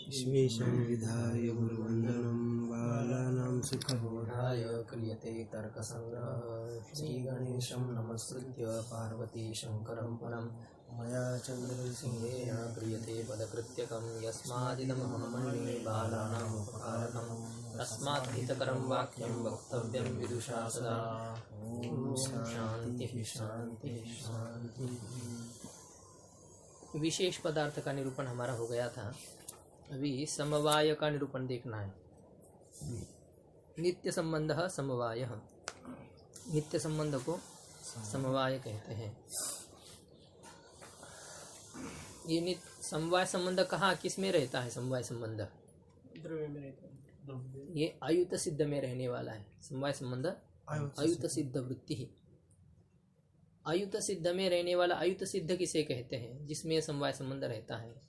विश्वेशं विधाय गुरुवन्दनं बालानां सुखबोधाय क्रियते तर्कसङ्ग्रहः। श्रीगणेशं नमस्कृत्य पार्वती शङ्करं परं मया चन्द्रसिंहेन क्रियते पदकृत्यकं। यस्मादिदमहमन्ये बालानाम् उपकारकं तस्मात् हितकरं वाक्यं वक्तव्यं विदुषा सदा। ॐ शान्तिः शान्तिः शान्तिः। विशेष पदार्थ का निरूपण हमारा हो गया था। अभी समवाय का निरूपण देखना है। नित्य संबंध समवाय, नित्य संबंध को समवाय कहते हैं। ये नित्य समवाय संबंध कहाँ किस में रहता है? समवाय संबंध द्रव्य में रहता है। ये आयुत सिद्ध में रहने वाला है। समवाय संबंध आयुत सिद्ध वृत्ति ही। आयुत सिद्ध में रहने वाला आयुत सिद्ध किसे कहते हैं? जिसमें समवाय संबंध रहता है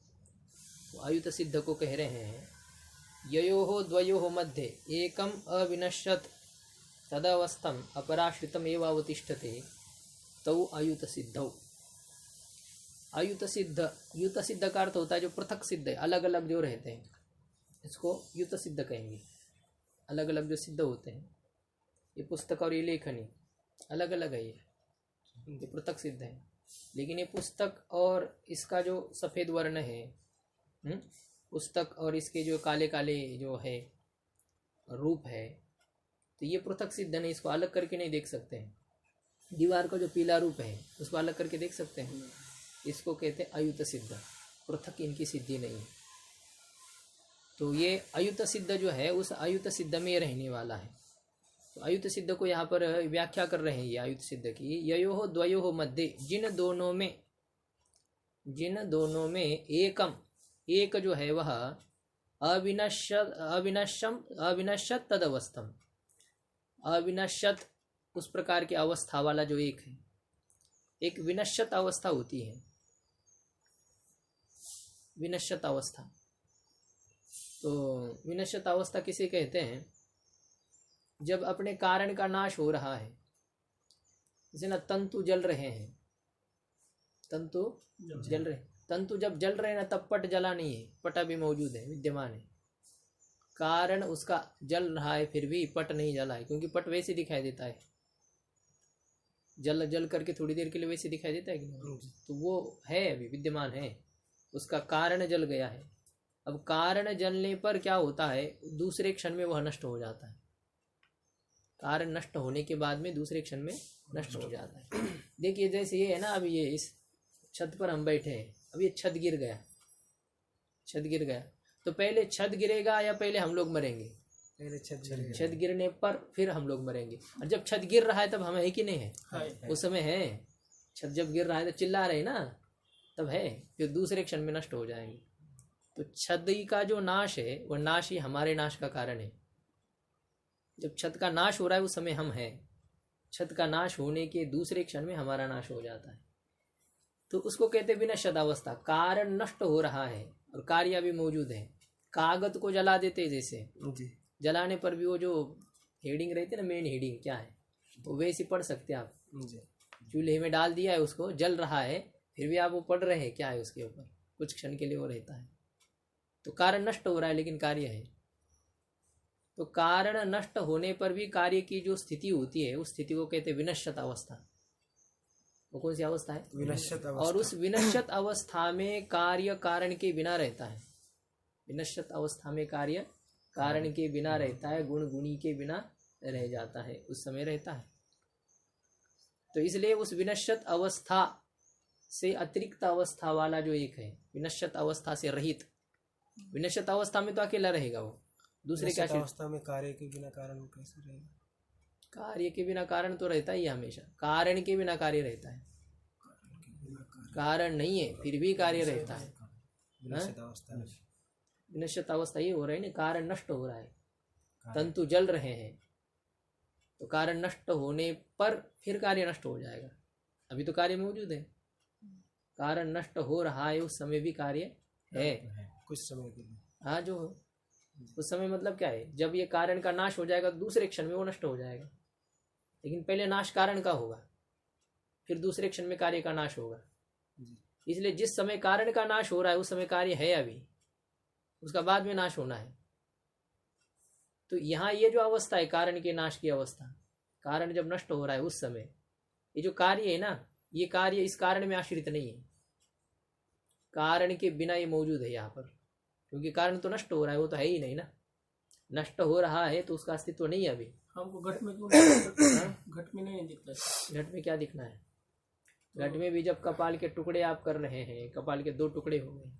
तो आयुत सिद्ध को कह रहे हैं। ययोः द्वयोः मध्ये एकम अविनश्यत तदवस्थम अपराश्रितम एवावतिष्ठते तौ आयुत सिद्धौ। आयुत सिद्ध, युत सिद्ध का अर्थ होता है जो पृथक सिद्ध है, अलग अलग जो रहते हैं, इसको युत सिद्ध कहेंगे। अलग अलग जो सिद्ध होते हैं, ये पुस्तक और ये लेखनी अलग अलग है, ये पृथक सिद्ध है। लेकिन ये पुस्तक और इसका जो सफ़ेद वर्ण है, पुस्तक और इसके जो काले काले जो है रूप है, तो ये पृथक सिद्ध नहीं, इसको अलग करके नहीं देख सकते हैं। दीवार का जो पीला रूप है उसको अलग करके देख सकते हैं, इसको कहते हैं अयुत सिद्ध। पृथक इनकी सिद्धि नहीं। तो ये अयुत सिद्ध जो है उस अयुत सिद्ध में रहने वाला है। तो अयुत सिद्ध को यहाँ पर व्याख्या कर रहे हैं ये अयुत सिद्ध की। ययोः द्वयोः मध्ये, जिन दोनों में एकम, एक जो है वह अविनश्यत तदवस्थम, अविनश्यत उस प्रकार की अवस्था वाला जो एक है। एक विनश्यत अवस्था होती है, विनश्यत अवस्था। तो विनश्यत अवस्था किसे कहते हैं? जब अपने कारण का नाश हो रहा है, जैसे ना तंतु जल रहे हैं, तंतु जल रहे, तंतु जब जल रहे हैं ना तब पट जला नहीं है, पटा भी मौजूद है, विद्यमान है। कारण उसका जल रहा है फिर भी पट नहीं जला है, क्योंकि पट वैसे दिखाई देता है, जल करके थोड़ी देर के लिए वैसे दिखाई देता है कि नहीं? तो वो है, अभी विद्यमान है, उसका कारण जल गया है। अब कारण जलने पर क्या होता है? दूसरे क्षण में वह नष्ट हो जाता है। कारण नष्ट होने के बाद में दूसरे क्षण में नष्ट हो जाता है। देखिए जैसे ये है ना, अभी ये इस छत पर हम बैठे हैं, अब ये छत गिर गया, छत गिर गया, तो पहले छत गिरेगा या पहले हम लोग मरेंगे? पहले छत गिरने पर फिर हम लोग मरेंगे। और जब छत गिर रहा है तब हम है कि नहीं है? उस समय है। छत जब गिर रहा है तो चिल्ला रहे ना, तब है, फिर दूसरे क्षण में नष्ट हो जाएंगे। तो छत का जो नाश है वह नाश ही हमारे नाश का कारण है। जब छत का नाश हो रहा है उस समय हम हैं, छत का नाश होने के दूसरे क्षण में हमारा नाश हो जाता है। तो उसको कहते हैं विनश्यत अवस्था। कारण नष्ट हो रहा है और कार्य भी मौजूद है। कागज को जला देते जैसे, जलाने पर भी वो जो हेडिंग रहती है ना, मेन हेडिंग क्या है, वो वैसे पढ़ सकते हैं आप। चूल्हे में डाल दिया है, उसको जल रहा है, फिर भी आप वो पढ़ रहे हैं क्या है उसके ऊपर, कुछ क्षण के लिए वो रहता है। तो कारण नष्ट हो रहा है लेकिन कार्य है। तो कारण नष्ट होने पर भी कार्य की जो स्थिति होती है उस स्थिति को कहते हैं विनश्यत अवस्था। वो कौन सी अवस्था है? विनश्यत अवस्था। और उस विनश्यत अवस्था में कार्य कारण के बिना रहता है। विनश्यत अवस्था में कार्य कारण के बिना रहता है, गुण गुणी के बिना रह जाता है, उस समय रहता है। तो इसलिए उस विनश्यत अवस्था से अतिरिक्त अवस्था वाला जो एक है, विनश्यत अवस्था से रहित, विनश्यत अवस्था में तो अकेला रहेगा वो, दूसरे क्या अवस्था में कार्य के बिना कारण कैसे रहेगा? कार्य के बिना कारण तो रहता ही हमेशा, कारण के बिना कार्य रहता है। कारण नहीं है फिर भी कार्य रहता है। विनश्यत अवस्था ये हो रहा है ना, कारण नष्ट हो रहा है, तंतु जल रहे हैं, तो कारण नष्ट होने पर फिर कार्य नष्ट हो जाएगा। अभी तो कार्य मौजूद है, कारण नष्ट हो रहा है, उस समय भी कार्य है कुछ समय के लिए। हाँ, जो उस समय मतलब क्या है, जब ये कारण का नाश हो जाएगा तो दूसरे क्षण में वो नष्ट हो जाएगा। लेकिन पहले नाश कारण का होगा, फिर दूसरे क्षण में कार्य का नाश होगा। इसलिए जिस समय कारण का नाश हो रहा है उस समय कार्य है अभी, उसका बाद में नाश होना है। तो यहाँ ये जो अवस्था है कारण के नाश की अवस्था, कारण जब नष्ट हो रहा है उस समय ये जो कार्य है ना, ये कार्य इस कारण में आश्रित नहीं है, कारण के बिना ये मौजूद है यहाँ पर, क्योंकि कारण तो नष्ट हो रहा है, वो तो है ही नहीं ना, नष्ट हो रहा है तो उसका अस्तित्व नहीं है अभी। हमको घट में क्यों नहीं घट में नहीं दिखता? घट में क्या दिखना है? घट में भी जब कपाल के टुकड़े आप कर रहे हैं, कपाल के 2 टुकड़े हो गए,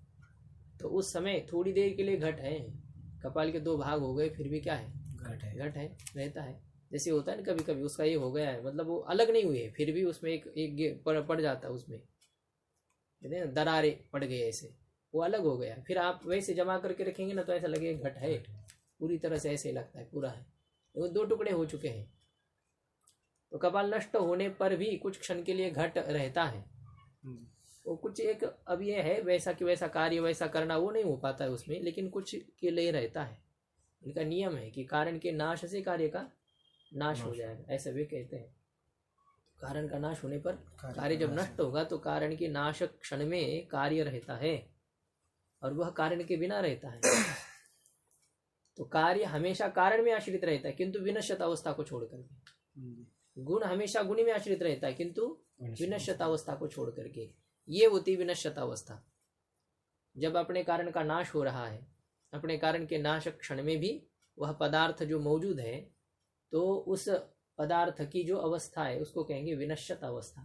तो उस समय थोड़ी देर के लिए घट है, कपाल के 2 भाग हो गए, फिर भी क्या है? घट है, रहता है। जैसे होता है ना कभी कभी उसका ये हो गया है, मतलब वो अलग नहीं हुए, फिर भी उसमें एक पड़ जाता है, उसमें कहते हैं दरारें पड़ गए, ऐसे वो अलग हो गया। फिर आप वैसे जमा करके रखेंगे ना तो ऐसा लगेगा घट है, पूरी तरह से ऐसे लगता है पूरा है, वो 2 टुकड़े हो चुके हैं। तो कपाल नष्ट होने पर भी कुछ क्षण के लिए घट रहता है, वो कुछ एक अब ये है वैसा कि वैसा कार्य वैसा करना वो नहीं हो पाता है उसमें, लेकिन कुछ के लिए रहता है। इनका नियम है कि कारण के नाश से कार्य का नाश हो जाएगा, ऐसा वे कहते हैं। कारण का नाश होने पर कार्य जब नष्ट होगा तो कारण के नाश क्षण में कार्य रहता है, और वह कारण के बिना रहता है। तो कार्य हमेशा कारण में आश्रित रहता है किंतु विनश्यत अवस्था को छोड़ करके, गुण हमेशा गुणी में आश्रित रहता है किंतु विनश्यत अवस्था को छोड़ करके। ये होती विनश्यत अवस्था, जब अपने कारण का नाश हो रहा है, अपने कारण के नाश क्षण में भी वह पदार्थ जो मौजूद है, तो उस पदार्थ की जो अवस्था है उसको कहेंगे विनश्यत अवस्था।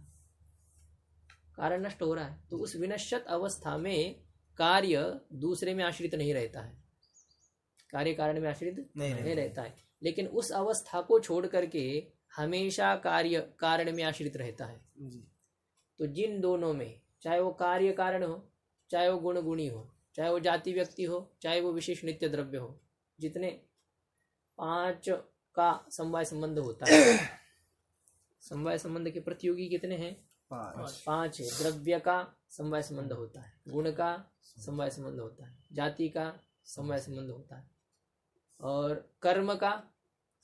कारण नष्ट हो रहा है तो उस विनश्यत अवस्था में कार्य दूसरे में आश्रित नहीं रहता है, कार्य कारण में आश्रित नहीं रहता है, लेकिन उस अवस्था को छोड़ करके हमेशा कार्य कारण में आश्रित रहता है। तो जिन दोनों में, चाहे वो कार्य कारण हो, चाहे वो गुण गुणी हो, चाहे वो जाति व्यक्ति हो, चाहे वो विशेष नित्य द्रव्य हो, जितने 5 का समवाय संबंध होता है, समवाय संबंध के प्रतियोगी कितने हैं? 5 है। द्रव्य का समवाय संबंध होता है, गुण का समवाय संबंध होता है, जाति का समवाय संबंध होता है, और कर्म का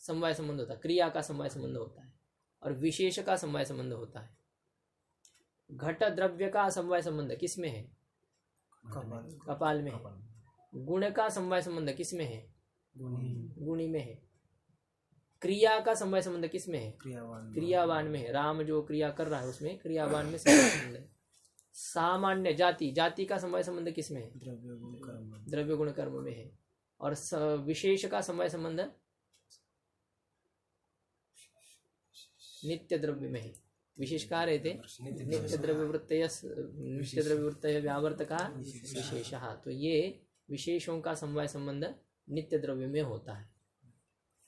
समवाय संबंध होता है, क्रिया का समवाय संबंध होता है, और विशेष का समवाय संबंध होता है। घट द्रव्य का समवाय संबंध किसमें है? कपाल में है। गुण का समवाय संबंध किसमें है? गुणी में है। क्रिया का समवाय संबंध किसमें है? क्रियावान में है। राम जो क्रिया कर रहा है उसमें क्रियावान में समवाय संबंध है। सामान्य जाति का समवाय संबंध किसमें है? द्रव्य गुण कर्म में है। और विशेष का समवाय संबंध नित्य द्रव्य में है। विशेष कहा रहते नित्य द्रव्य वृत्तय व्यावर्तका विशेषः। तो ये विशेषों का समवाय संबंध नित्य द्रव्य में होता है।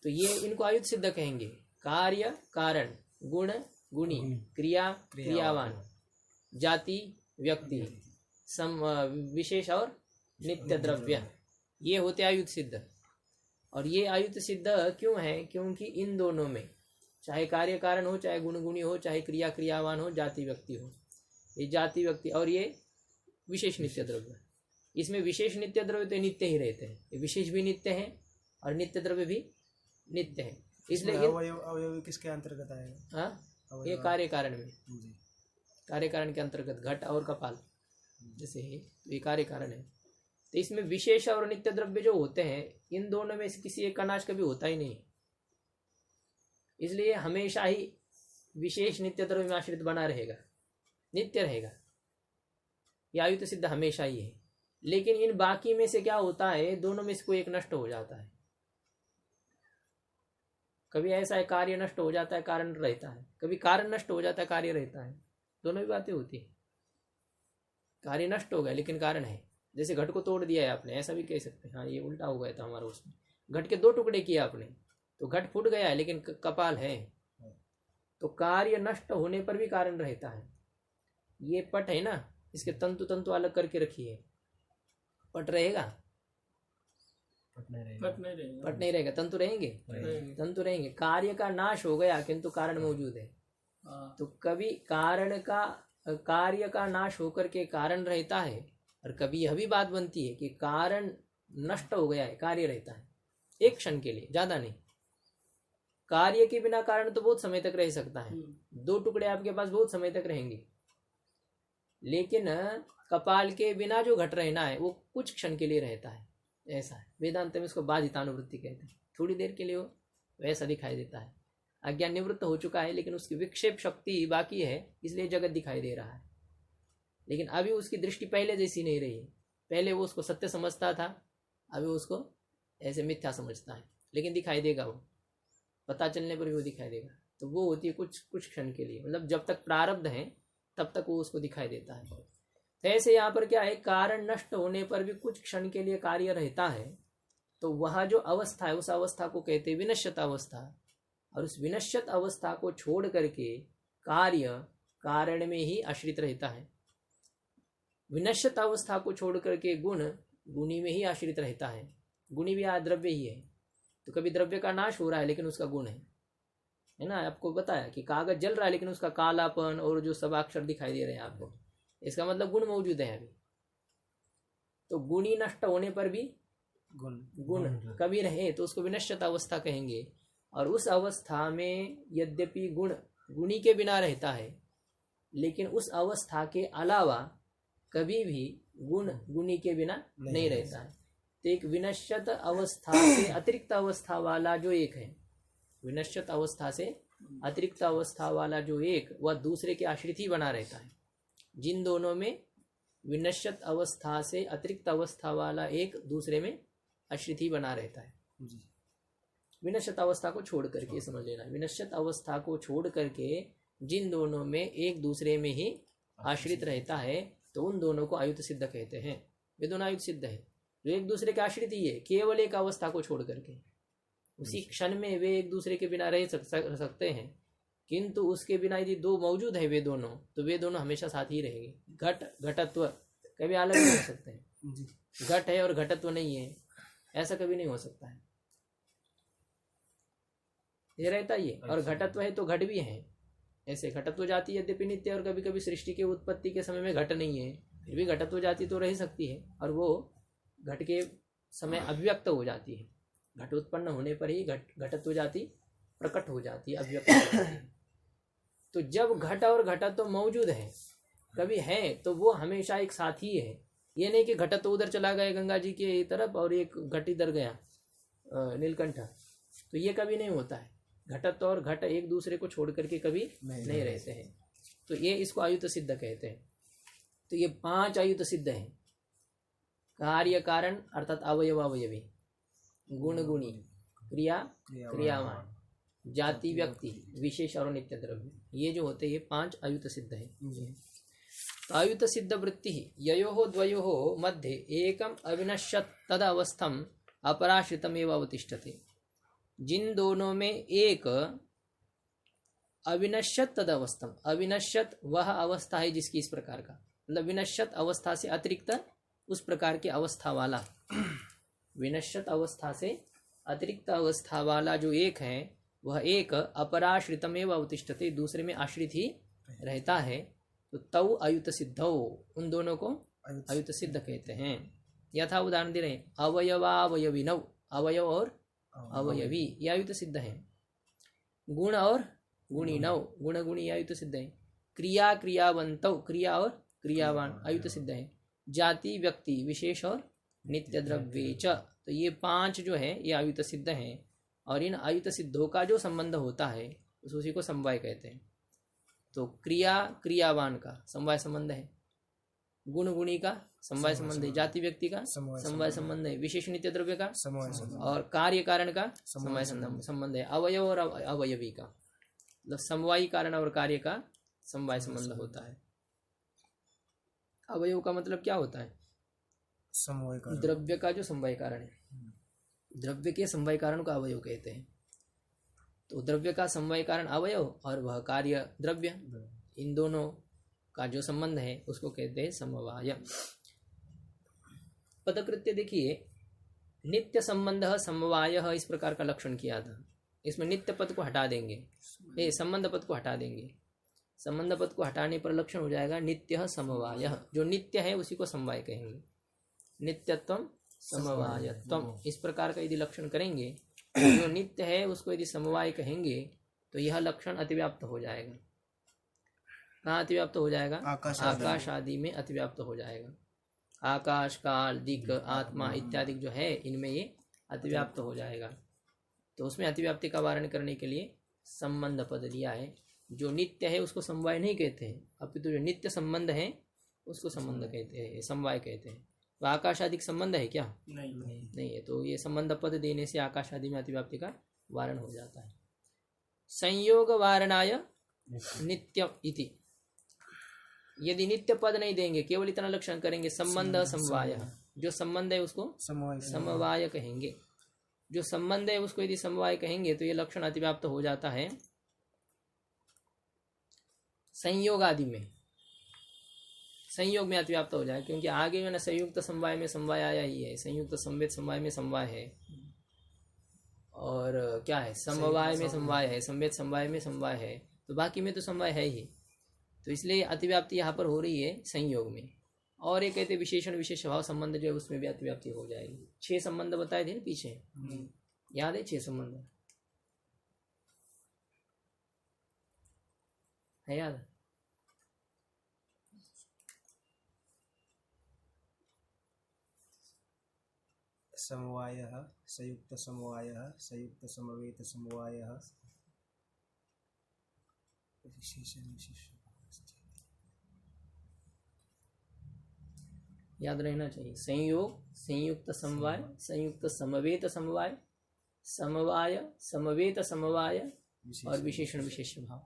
तो ये इनको आयुध सिद्ध कहेंगे। कार्य कारण, गुण गुणी, क्रिया क्रियावान, जाति व्यक्ति, विशेष और नित्य द्रव्य, ये होते आयुध सिद्ध। और ये आयुध सिद्ध क्यों है? क्योंकि इन दोनों में, चाहे कार्य कारण हो, चाहे गुण गुणी हो, चाहे क्रिया क्रियावान हो, जाति व्यक्ति हो, ये जाति व्यक्ति और ये विशेष नित्य द्रव्य, इसमें विशेष नित्य द्रव्य तो नित्य ही रहते हैं, ये विशेष भी नित्य है और नित्य द्रव्य भी नित्य है। इसलिए अवयव किसके अंतर्गत आएगा? हाँ, ये कार्य कारण में, कार्य कारण के अंतर्गत घट और कपाल जैसे है, तो ये कार्य कारण है। तो इसमें विशेष और नित्य द्रव्य जो होते हैं, इन दोनों में से किसी एक का नाश कभी होता ही नहीं, इसलिए हमेशा ही विशेष नित्य द्रव्य में आश्रित बना रहेगा, नित्य रहेगा। ये आयुध सिद्ध हमेशा ही है। लेकिन इन बाकी में से क्या होता है, दोनों में से कोई एक नष्ट हो जाता है। कभी ऐसा है कार्य नष्ट हो जाता है, कारण रहता है, कभी कारण नष्ट हो जाता है, कार्य रहता है। दोनों ही बातें होती है। कार्य नष्ट हो गया लेकिन कारण है, जैसे घट को तोड़ दिया है आपने, ऐसा भी कह सकते हैं। हाँ, ये उल्टा हो गया था हमारा, उसमें घट के 2 टुकड़े किए आपने, तो घट फूट गया है लेकिन कपाल है, तो कार्य नष्ट होने पर भी कारण रहता है। ये पट है ना, इसके तंतु तंतु अलग करके रखिए, पट रहेगा? पट नहीं रहेगा। तंतु रहेंगे? तंतु रहेंगे। कार्य का नाश हो गया किंतु कारण मौजूद है। तो कभी कार्य का नाश होकर के कारण रहता है, और कभी यह भी बात बनती है कि कारण नष्ट हो गया है, कार्य रहता है एक क्षण के लिए, ज्यादा नहीं। कार्य के बिना कारण तो बहुत समय तक रह सकता है, 2 टुकड़े आपके पास बहुत समय तक रहेंगे, लेकिन कपाल के बिना जो घट रहना है वो कुछ क्षण के लिए रहता है, ऐसा है। वेदांत में इसको बाधितानुवृत्ति कहते हैं। थोड़ी देर के लिए वो वैसा दिखाई देता है, अज्ञान निवृत्त हो चुका है लेकिन उसकी विक्षेप शक्ति बाकी है, इसलिए जगत दिखाई दे रहा है। लेकिन अभी उसकी दृष्टि पहले जैसी नहीं रही है। पहले वो उसको सत्य समझता था, अभी उसको ऐसे मिथ्या समझता है, लेकिन दिखाई देगा, वो पता चलने पर भी वो दिखाई देगा। तो वो होती है कुछ क्षण के लिए, मतलब जब तक प्रारब्ध है तब तक वो उसको दिखाई देता है। तो ऐसे यहाँ पर क्या है, कारण नष्ट होने पर भी कुछ क्षण के लिए कार्य रहता है, तो वह जो अवस्था है उस अवस्था को कहते हैं विनश्यत अवस्था। और उस विनश्यत अवस्था को छोड़ करके कार्य कारण में ही आश्रित रहता है। विनश्यत अवस्था को छोड़ करके गुण गुणी में ही आश्रित रहता है। गुणी भी द्रव्य ही है, तो कभी द्रव्य का नाश हो रहा है लेकिन उसका गुण है ना। आपको बताया कि कागज जल रहा है लेकिन उसका कालापन और जो सब अक्षर दिखाई दे रहे हैं आपको, इसका मतलब गुण मौजूद है अभी। तो गुणी नष्ट होने पर भी गुण कभी रहे तो उसको विनश्यत अवस्था कहेंगे। और उस अवस्था में यद्यपि गुण गुणी के बिना रहता है, लेकिन उस अवस्था के अलावा कभी भी गुण गुणी के बिना नहीं रहता है। तो एक विनश्यत अवस्था से अतिरिक्त अवस्था वाला जो एक है, विनश्यत अवस्था से अतिरिक्त अवस्था वाला जो एक, वह दूसरे के आश्रित ही बना रहता है। जिन दोनों में विनश्यत अवस्था से अतिरिक्त अवस्था वाला एक दूसरे में आश्रित ही बना रहता है। विनश्यत अवस्था को छोड़ करके समझ लेना, विनश्यत अवस्था को छोड़ करके जिन दोनों में एक दूसरे में ही आश्रित रहता है, तो उन दोनों को आयुत सिद्ध कहते हैं। वे दोनों आयुत सिद्ध है, जो एक दूसरे के आश्रित ही है, केवल एक अवस्था को छोड़ करके। उसी क्षण में वे एक दूसरे के बिना रह सकते हैं, किंतु उसके बिना यदि दो मौजूद है वे दोनों, तो वे दोनों हमेशा साथ ही रहेंगे। घट घटत्व कभी अलग नहीं हो सकते हैं। घट है और घटत्व नहीं है, ऐसा कभी नहीं हो सकता है। ये रहता ही है। और घटत्व है तो घट भी है। ऐसे घटत्व जाति यद्यपि नित्य, और कभी कभी सृष्टि के उत्पत्ति के समय में घट नहीं है, फिर भी घटत्व जाति तो रह सकती है, और वो घट के समय अभिव्यक्त हो जाती है। घट उत्पन्न होने पर ही घटत्व जाति प्रकट हो जाती है, अभिव्यक्त हो जाती है। तो जब घट और घटत्व मौजूद है, कभी है, तो वो हमेशा एक साथ ही है। ये नहीं कि घटत्व उधर चला गया गंगा जी के तरफ और एक घट इधर गया नीलकंठ, तो ये कभी नहीं होता है। घटत्व और घट एक दूसरे को छोड़ करके कभी नहीं रहते हैं। तो ये इसको आयुत सिद्ध कहते हैं। तो ये 5 आयुत सिद्ध हैं। कार्य कारण अर्थात अवयव अवयवी, गुण गुणी, क्रिया क्रियावान, जाति व्यक्ति, विशेष और नित्य द्रव्य, ये जो होते हैं ये 5 आयुत सिद्ध है। तो आयुत सिद्ध वृत्ति ययोः द्वयोः मध्ये एकम अविनश्यत तद अवस्थम अपराश्रितम एवं अवतिष्ठते। जिन दोनों में एक अविनश्यत तद अवस्थम, अविनश्यत वह अवस्था है जिसकी इस प्रकार का, मतलब विनश्यत अवस्था से अतिरिक्त उस प्रकार की अवस्था वाला, विनश्यत अवस्था से अतिरिक्त अवस्था वाला जो एक है, वह एक अपराश्रितम एवं अवतिष्ठते, दूसरे में आश्रित ही रहता है। तो तौ अयुत सिद्धौ, उन दोनों को अयुत सिद्ध कहते हैं। यथा उदाहरण दे रहे हैं, अवयवावयविनौ, अवयव और अवयवी ये आयुत सिद्ध है। गुण और गुणिनौ, गुण गुणी आयुत सिद्ध है। क्रिया क्रियावंतौ, क्रिया और क्रियावान आयुत सिद्ध है। जाति व्यक्ति, विशेष और नित्य द्रव्य च, तो ये 5 जो है ये आयुत सिद्ध हैं। और इन आयुत सिद्धों का जो संबंध होता है उसी को समवाय कहते हैं। तो क्रिया क्रियावान का समवाय संबंध है, गुण गुणी का समवाय संबंध है, जाति व्यक्ति का समवाय संबंध है, विशेष नित्य द्रव्य का और कार्य कारण का समवाय संबंध है, अवयव और अवयवी का, मतलब समवायी कारण और कार्य का समवाय संबंध होता है। अवयव का मतलब क्या होता है? समवाय कारण, द्रव्य का जो समवाय कारण है, द्रव्य के समवाय कारण को अवयव कहते हैं। तो द्रव्य का समवाय कारण अवयव और वह कार्य द्रव्य, इन दोनों का जो संबंध है उसको कहते हैं समवाय। पदकृत्य देखिए, नित्य संबंध समवाय इस प्रकार का लक्षण किया था। इसमें नित्य पद को हटा देंगे, संबंध पद को हटा देंगे। संबंध पद को हटाने पर लक्षण हो जाएगा नित्य समवाय। जो नित्य है उसी को समवाय कहेंगे। नित्यत्वम समवायत्वम, इस प्रकार का यदि लक्षण करेंगे, जो नित्य है उसको यदि समवाय कहेंगे, तो यह लक्षण अतिव्याप्त हो जाएगा। कहाँ अतिव्याप्त हो जाएगा? आकाश आदि में अतिव्याप्त हो जाएगा। आकाश, काल, दिक्, आत्मा इत्यादि जो है इनमें ये अतिव्याप्त हो जाएगा। तो उसमें अतिव्याप्ति का वारण करने के लिए संबंध पद लिया है। जो नित्य है उसको समवाय नहीं कहते हैं, अपितु जो नित्य संबंध है उसको संबंध कहते हैं, समवाय कहते हैं। तो आकाश आदि संबंध है क्या? नहीं है। तो ये संबंध पद देने से आकाश आदि में अतिव्याप्ति का वारण हो जाता है। संयोग वारणाय नित्य इति, यदि नित्य पद नहीं देंगे, केवल इतना लक्षण करेंगे संबंध समवाय, जो संबंध है उसको समवाय कहेंगे। जो संबंध है उसको यदि समवाय कहेंगे तो ये लक्षण अतिव्याप्त हो जाता है संयोग आदि में। संयोग में अतिव्याप्त हो जाए, क्योंकि आगे में ना संयुक्त समवाय में समवाय आया ही है, संयुक्त संवेद समवाय में समवाय है, और क्या है समवाय में समवाय है, संवेद समवाय में समवाय है, तो बाकी में तो समवाय है ही। तो इसलिए अतिव्याप्ति यहाँ पर हो रही है संयोग में। और ये कहते विशेषण विशेष भाव संबंध जो है उसमें भी अतिव्याप्ति हो जाएगी। 6 संबंध बताए थे ना पीछे, याद है 6 संबंध है याद? समवायः, संयुक्त समवायः, संयुक्त समवेत समवायः, विशेषण विशेष। याद रहना चाहिए। संयोग, संयुक्त समवाय, संयुक्त समवेत समवाय, समवाय, समवेत समवाय और विशेषण विशेष भाव,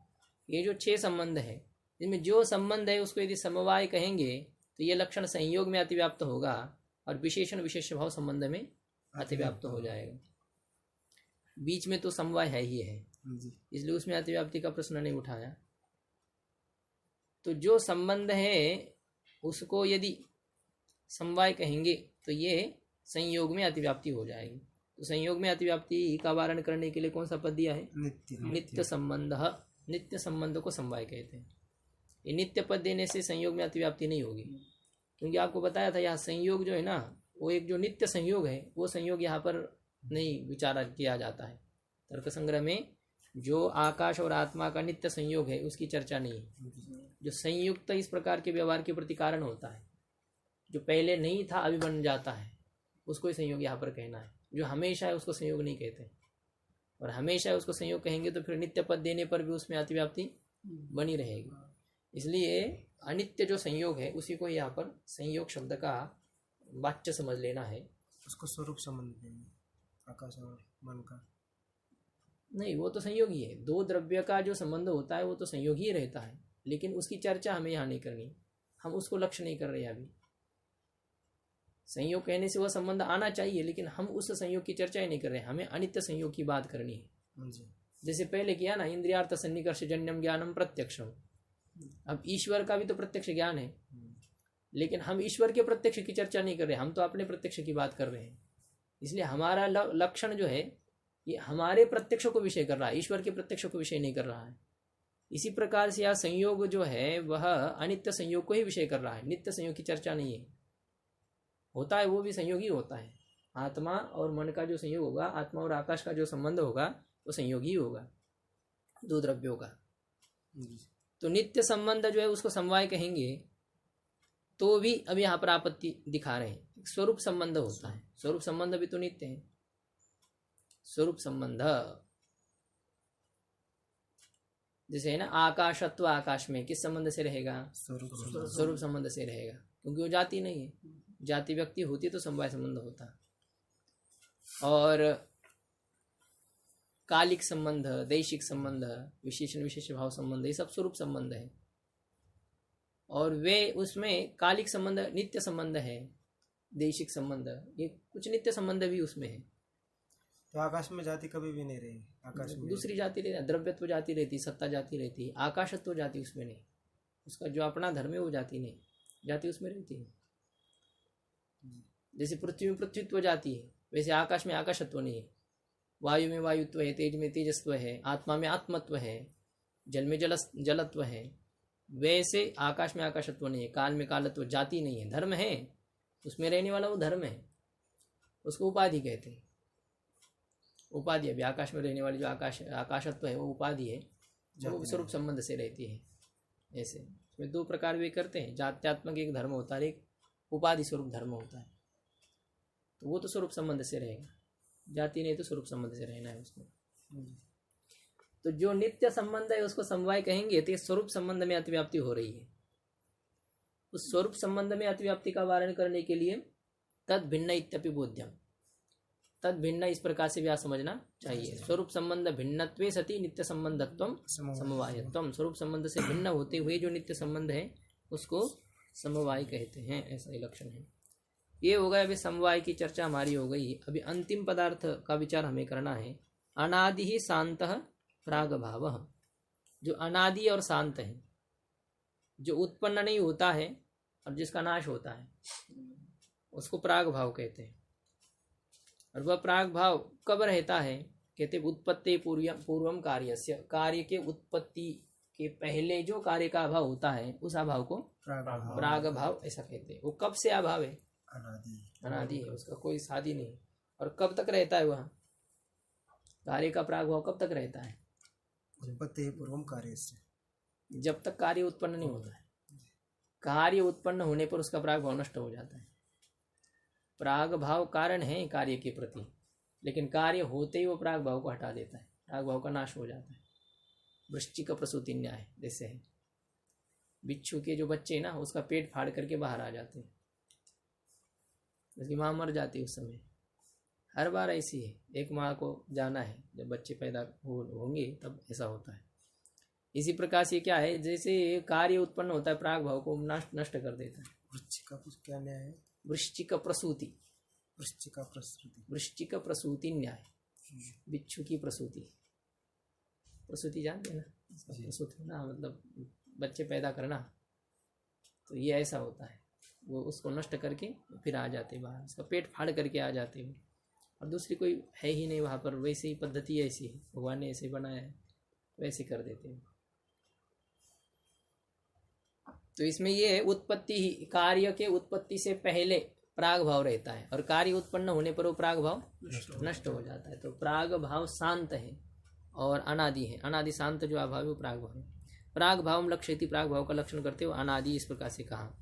ये जो 6 संबंध है, इनमें जो संबंध है उसको यदि समवाय कहेंगे तो ये लक्षण संयोग में अतिव्याप्त होगा और विशेषण विशेष भाव संबंध में अतिव्याप्त हो जाएगा। बीच में तो समवाय है ही है, इसलिए उसमें अतिव्याप्ति का प्रश्न नहीं उठाया। तो जो संबंध है उसको यदि समवाय कहेंगे तो ये संयोग में अतिव्याप्ति हो जाएगी। तो संयोग में अतिव्याप्ति का वारण करने के लिए कौन सा पद दिया है? नित्य संबंध। नित्य संबंध को समवाय कहते हैं। ये नित्य पद देने से संयोग में अतिव्याप्ति नहीं होगी, क्योंकि आपको बताया था यहाँ संयोग जो है ना, वो एक जो नित्य संयोग है वो संयोग यहाँ पर नहीं विचार किया जाता है। तर्क संग्रह में जो आकाश और आत्मा का नित्य संयोग है उसकी चर्चा नहीं है। जो संयुक्त इस प्रकार के व्यवहार के प्रति कारण होता है, जो पहले नहीं था अभी बन जाता है, उसको ही संयोग यहाँ पर कहना है। जो हमेशा है उसको संयोग नहीं कहते, और हमेशा उसको संयोग कहेंगे तो फिर नित्य पद देने पर भी उसमें अतिव्याप्ति बनी रहेगी। इसलिए अनित्य जो संयोग है उसी को यहाँ पर संयोग शब्द का वाच्य समझ लेना है। उसको स्वरूप संबंध देंगे, आकाश और मन का नहीं, वो तो संयोग ही है। 2 द्रव्य का जो संबंध होता है वो तो संयोग ही रहता है, लेकिन उसकी चर्चा हमें यहाँ नहीं करनी, हम उसको लक्ष्य नहीं कर रहे अभी। संयोग कहने से वह संबंध आना चाहिए, लेकिन हम उस संयोग की चर्चा ही नहीं कर रहे, हमें अनित्य संयोग की बात करनी है। जैसे पहले किया ना, इंद्रियार्थ सन्निकर्ष जन्यम ज्ञानम प्रत्यक्षम। अब ईश्वर का भी तो प्रत्यक्ष ज्ञान है, लेकिन हम ईश्वर के प्रत्यक्ष की चर्चा नहीं कर रहे, हम तो अपने प्रत्यक्ष की बात कर रहे हैं। इसलिए हमारा लक्षण जो है ये हमारे प्रत्यक्ष को विषय कर रहा है, ईश्वर के प्रत्यक्ष को विषय नहीं कर रहा है। इसी प्रकार से यह संयोग जो है वह अनित्य संयोग को ही विषय कर रहा है, नित्य संयोग की चर्चा नहीं है। होता है वो भी संयोग ही होता है। आत्मा और मन का जो संयोग होगा, आत्मा और आकाश का जो संबंध होगा वो संयोग ही होगा 2 द्रव्यों का। तो नित्य संबंध जो है उसको समवाय कहेंगे तो भी अब यहाँ पर आपत्ति दिखा रहे हैं। स्वरूप संबंध होता है, स्वरूप संबंध भी तो नित्य है। स्वरूप संबंध जैसे है ना, आकाशत्व, आकाश में किस संबंध से रहेगा? स्वरूप संबंध से रहेगा, क्योंकि वो जाति नहीं है। जाति व्यक्ति होती तो समवाय संबंध होता। और कालिक संबंध, दैशिक संबंध, विशेषण विशेष भाव संबंध, ये सब स्वरूप संबंध है। और वे उसमें कालिक संबंध नित्य संबंध है, दैशिक संबंध ये कुछ नित्य संबंध भी उसमें है। तो आकाश में जाति कभी भी नहीं रहेगी, आकाश में दूसरी जाति रहती, द्रव्यत्व जाति रहती, सत्ता जाति रहती, आकाशत्व जाति उसमें नहीं। उसका जो अपना धर्म है वो जाति नहीं, जाति उसमें रहती है। जैसे पृथ्वी में पृथ्वीत्व जाति है, वैसे आकाश में आकाशत्व नहीं है। वायु में वायुत्व है, तेज में तेजस्व है, आत्मा में आत्मत्व है, जल में जलत्व है। वैसे आकाश में आकाशत्व नहीं है, काल में कालत्व, जाति नहीं है, धर्म है। उसमें रहने वाला वो धर्म है, उसको उपाधि कहते हैं। उपाधि अभी आकाश में रहने वाली जो आकाशत्व है वो उपाधि है, जो वो स्वरूप संबंध से रहती है। ऐसे इसमें 2 प्रकार वे करते हैं। जात्यात्मक एक धर्म होता है, एक उपाधि स्वरूप धर्म होता है, तो वो तो स्वरूप संबंध से रहेगा, जाति नहीं तो स्वरूप संबंध से रहना है उसको। तो जो नित्य संबंध है उसको समवाय कहेंगे, तो ये स्वरूप संबंध में अतिव्याप्ति हो रही है। उस स्वरूप संबंध में अतिव्याप्ति का वारण करने के लिए तद भिन्न इत्यपि बोध्यम, तद भिन्न इस प्रकार से भी आप समझना चाहिए। स्वरूप संबंध भिन्नत्वे सति नित्य संबंधत्वम समवायत्वम, स्वरूप संबंध से भिन्न होते हुए जो नित्य संबंध है उसको समवाय कहते हैं, ऐसा ही लक्षण है। ये हो गया, अभी समवाय की चर्चा हमारी हो गई। अभी अंतिम पदार्थ का विचार हमें करना है। अनादि ही शांत प्राग भाव, जो अनादि और शांत है, जो उत्पन्न नहीं होता है और जिसका नाश होता है, उसको प्राग भाव कहते हैं। और वह प्राग भाव कब रहता है? कहते उत्पत्ति पूर्वम कार्यस्य, कार्य के उत्पत्ति के पहले जो कार्य का अभाव होता है उस अभाव को प्राग भाव ऐसा कहते हैं। वो कब से अभाव है? अनादि है, उसका कोई शादी नहीं। और कब तक रहता है वह कार्य का प्राग भाव? कब तक रहता है? उत्पत्ति पूर्वम कार्य से, जब तक कार्य उत्पन्न नहीं होता है। कार्य उत्पन्न होने पर उसका प्राग भाव नष्ट हो जाता है। प्राग भाव कारण है कार्य के प्रति, लेकिन कार्य होते ही वो प्राग भाव को हटा देता है, प्राग भाव का नाश हो जाता है। वृश्चिक प्रसूति न्याय जैसे है, बिच्छू के जो बच्चे ना उसका पेट फाड़ करके बाहर आ जाते हैं, उसकी माँ मर जाती है उस समय। हर बार ऐसी है, एक माँ को जाना है, जब बच्चे पैदा होंगे तब ऐसा होता है। इसी प्रकार से क्या है, जैसे कार्य उत्पन्न होता है प्राग भाव को नष्ट कर देता है। वृश्चिक का कुछ क्या न्याय है? वृश्चिक प्रसूति, वृश्चिक प्रसूति न्याय, बिच्छू की प्रसूति। प्रसूति जानते हैं ना, प्रसूति ना मतलब बच्चे पैदा करना, तो ये ऐसा होता है। वो उसको नष्ट करके फिर आ जाते बाहर, उसका पेट फाड़ करके आ जाते हैं। और दूसरी कोई है ही नहीं वहाँ पर, वैसे ही पद्धति ऐसी है, भगवान ने ऐसे बनाया है, वैसे कर देते हैं। तो इसमें ये है उत्पत्ति ही, कार्य के उत्पत्ति से पहले प्राग भाव रहता है और कार्य उत्पन्न होने पर वो प्राग भाव नष्ट हो जाता है। तो प्राग भाव शांत है और अनादि है। अनादि शांत जो अभाव है वो प्राग भाव है। प्राग भाव लक्ष्यति, प्राग भाव का लक्षण करते हो अनादि, इस प्रकार से कहा।